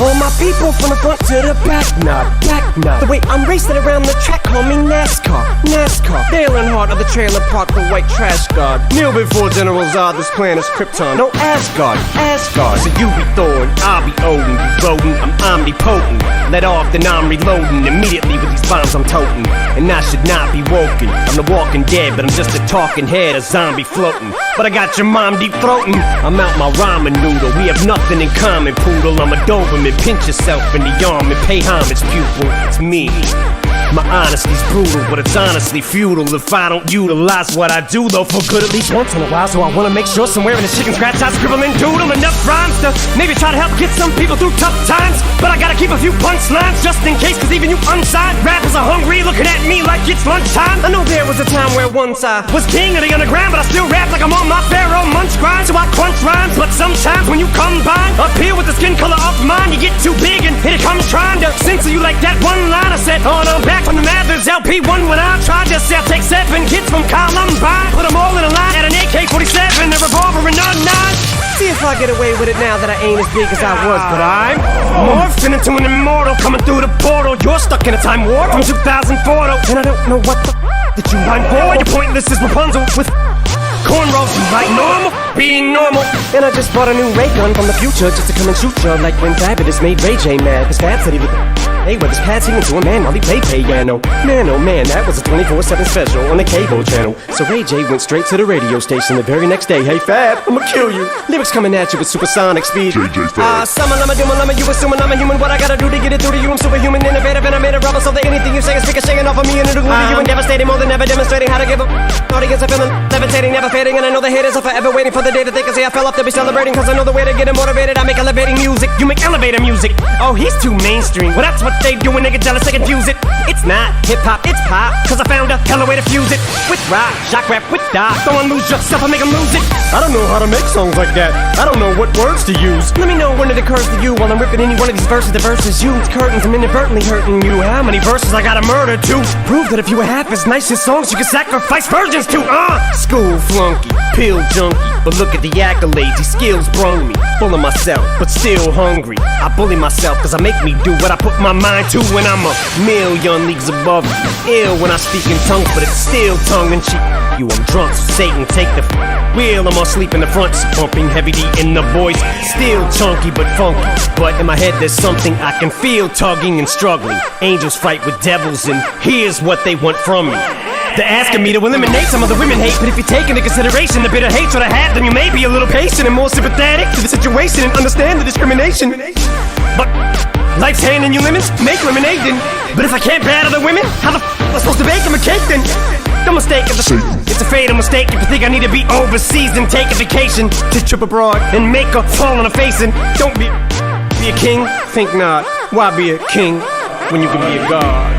[SPEAKER 10] All my people from the front to the back nod. The way I'm racing around the track, call me NASCAR. Dale Earnhardt of the trailer park for white trash god. Kneel before General Zod, this plan is Krypton. No Asgard. So you be Thor and I'll be Odin. You rodent, I'm omnipotent. Let off, then I'm reloading immediately with these bombs I'm toting. And I should not be woken. I'm the walking dead, but I'm just a talking head, a zombie floating. But I got your mom deep throating. I'm out my ramen noodle. We have nothing in common, poodle. I'm a Doberman. Pinch yourself in the arm and pay homage, pupil. It's me. My honesty's brutal, but it's honestly futile if I don't utilize what I do, though, for good at least once in a while. So I wanna make sure somewhere in this chicken scratch I scribble and doodle enough rhymes to maybe try to help get some people through tough times. But I gotta keep a few punchlines just in case, cause even you unsigned rappers are hungry, looking at me like it's lunchtime. I know there was a time where once I was king of the underground, but I still rap like I'm on my Pharaoh Munch grind. So I crunch rhymes, but sometimes when you combine up here with the skin color of mine, you get too big and here it comes trying to censor you like that one line I said. Oh no, back from the Mathers LP1 when I tried to sell, take 7 kids from Columbine, put them all in a line at an AK-47, a revolver and a 9. See if I get away with it now that I ain't as big as I was, but I'm morphing into an immortal coming through the portal. You're stuck in a time warp from 2004 though, and I don't know what the that you mind for. You're pointless as Rapunzel with cornrows. You like normal, being normal. And I just bought a new ray gun from the future just to come and shoot you like when Diabetes made Ray J mad, cause Fab said he would.
[SPEAKER 12] Mayweather's passing into a man while he played piano. Man, oh man, that was a 24/7 special on the cable channel. So Ray J went straight to the radio station the very next day. Hey Fab, I'ma kill you. Lyrics coming at you with supersonic speed. Summer, lama, you assuming I'm a human. What I gotta do to get it through to you? I'm superhuman, innovative, and I made a rubber so that anything you say is ricocheting off of me and it'll glue to you and devastating more than ever, demonstrating how to give up. Audience, I feeling levitating, never fading, and I know the haters are forever waiting for the day that they can say I fell off to be celebrating. Cause I know the way to get them motivated. I make elevating music, you make elevator music. Oh, he's too mainstream. Well, that's what they do when they get jealous, they confuse it. It's not hip hop, it's pop. Cause I found a hella way to fuse it. With rock, shock rap, with dot. Don't lose yourself and make them lose it. I don't know how to make songs like that. I don't know what words to use. Let me know when it occurs to you while I'm ripping any one of these verses. The verses use curtains, I'm inadvertently hurting you. How many verses I gotta murder to prove that if you were half as nice as songs you could sacrifice virgins to? School flunky, pill junkie, but look at the accolades, these skills brung me. Full of myself, but still hungry. I bully myself cause I make me do what I put my mind to when I'm a million leagues above you. Ill when I speak in tongues, but it's still tongue in cheek. You, I'm drunk, so Satan take the wheel. I'm asleep in the front, so pumping heavy D in the voice. Still chunky but funky, but in my head there's something I can feel tugging and struggling. Angels fight with devils and here's what they want from me. They're asking me to eliminate some of the women hate, but if you take into consideration the bitter hatred I have, then you may be a little patient and more sympathetic to the situation and understand the discrimination. But life's handing you lemons, make lemonade then. But if I can't battle the women, how the f*** am I supposed to bake them a cake then? No mistake, it's a fatal mistake if you think I need to be overseas and take a vacation to trip abroad and make a fall on a face and don't be a king. Think not, why be a king when you can be a god?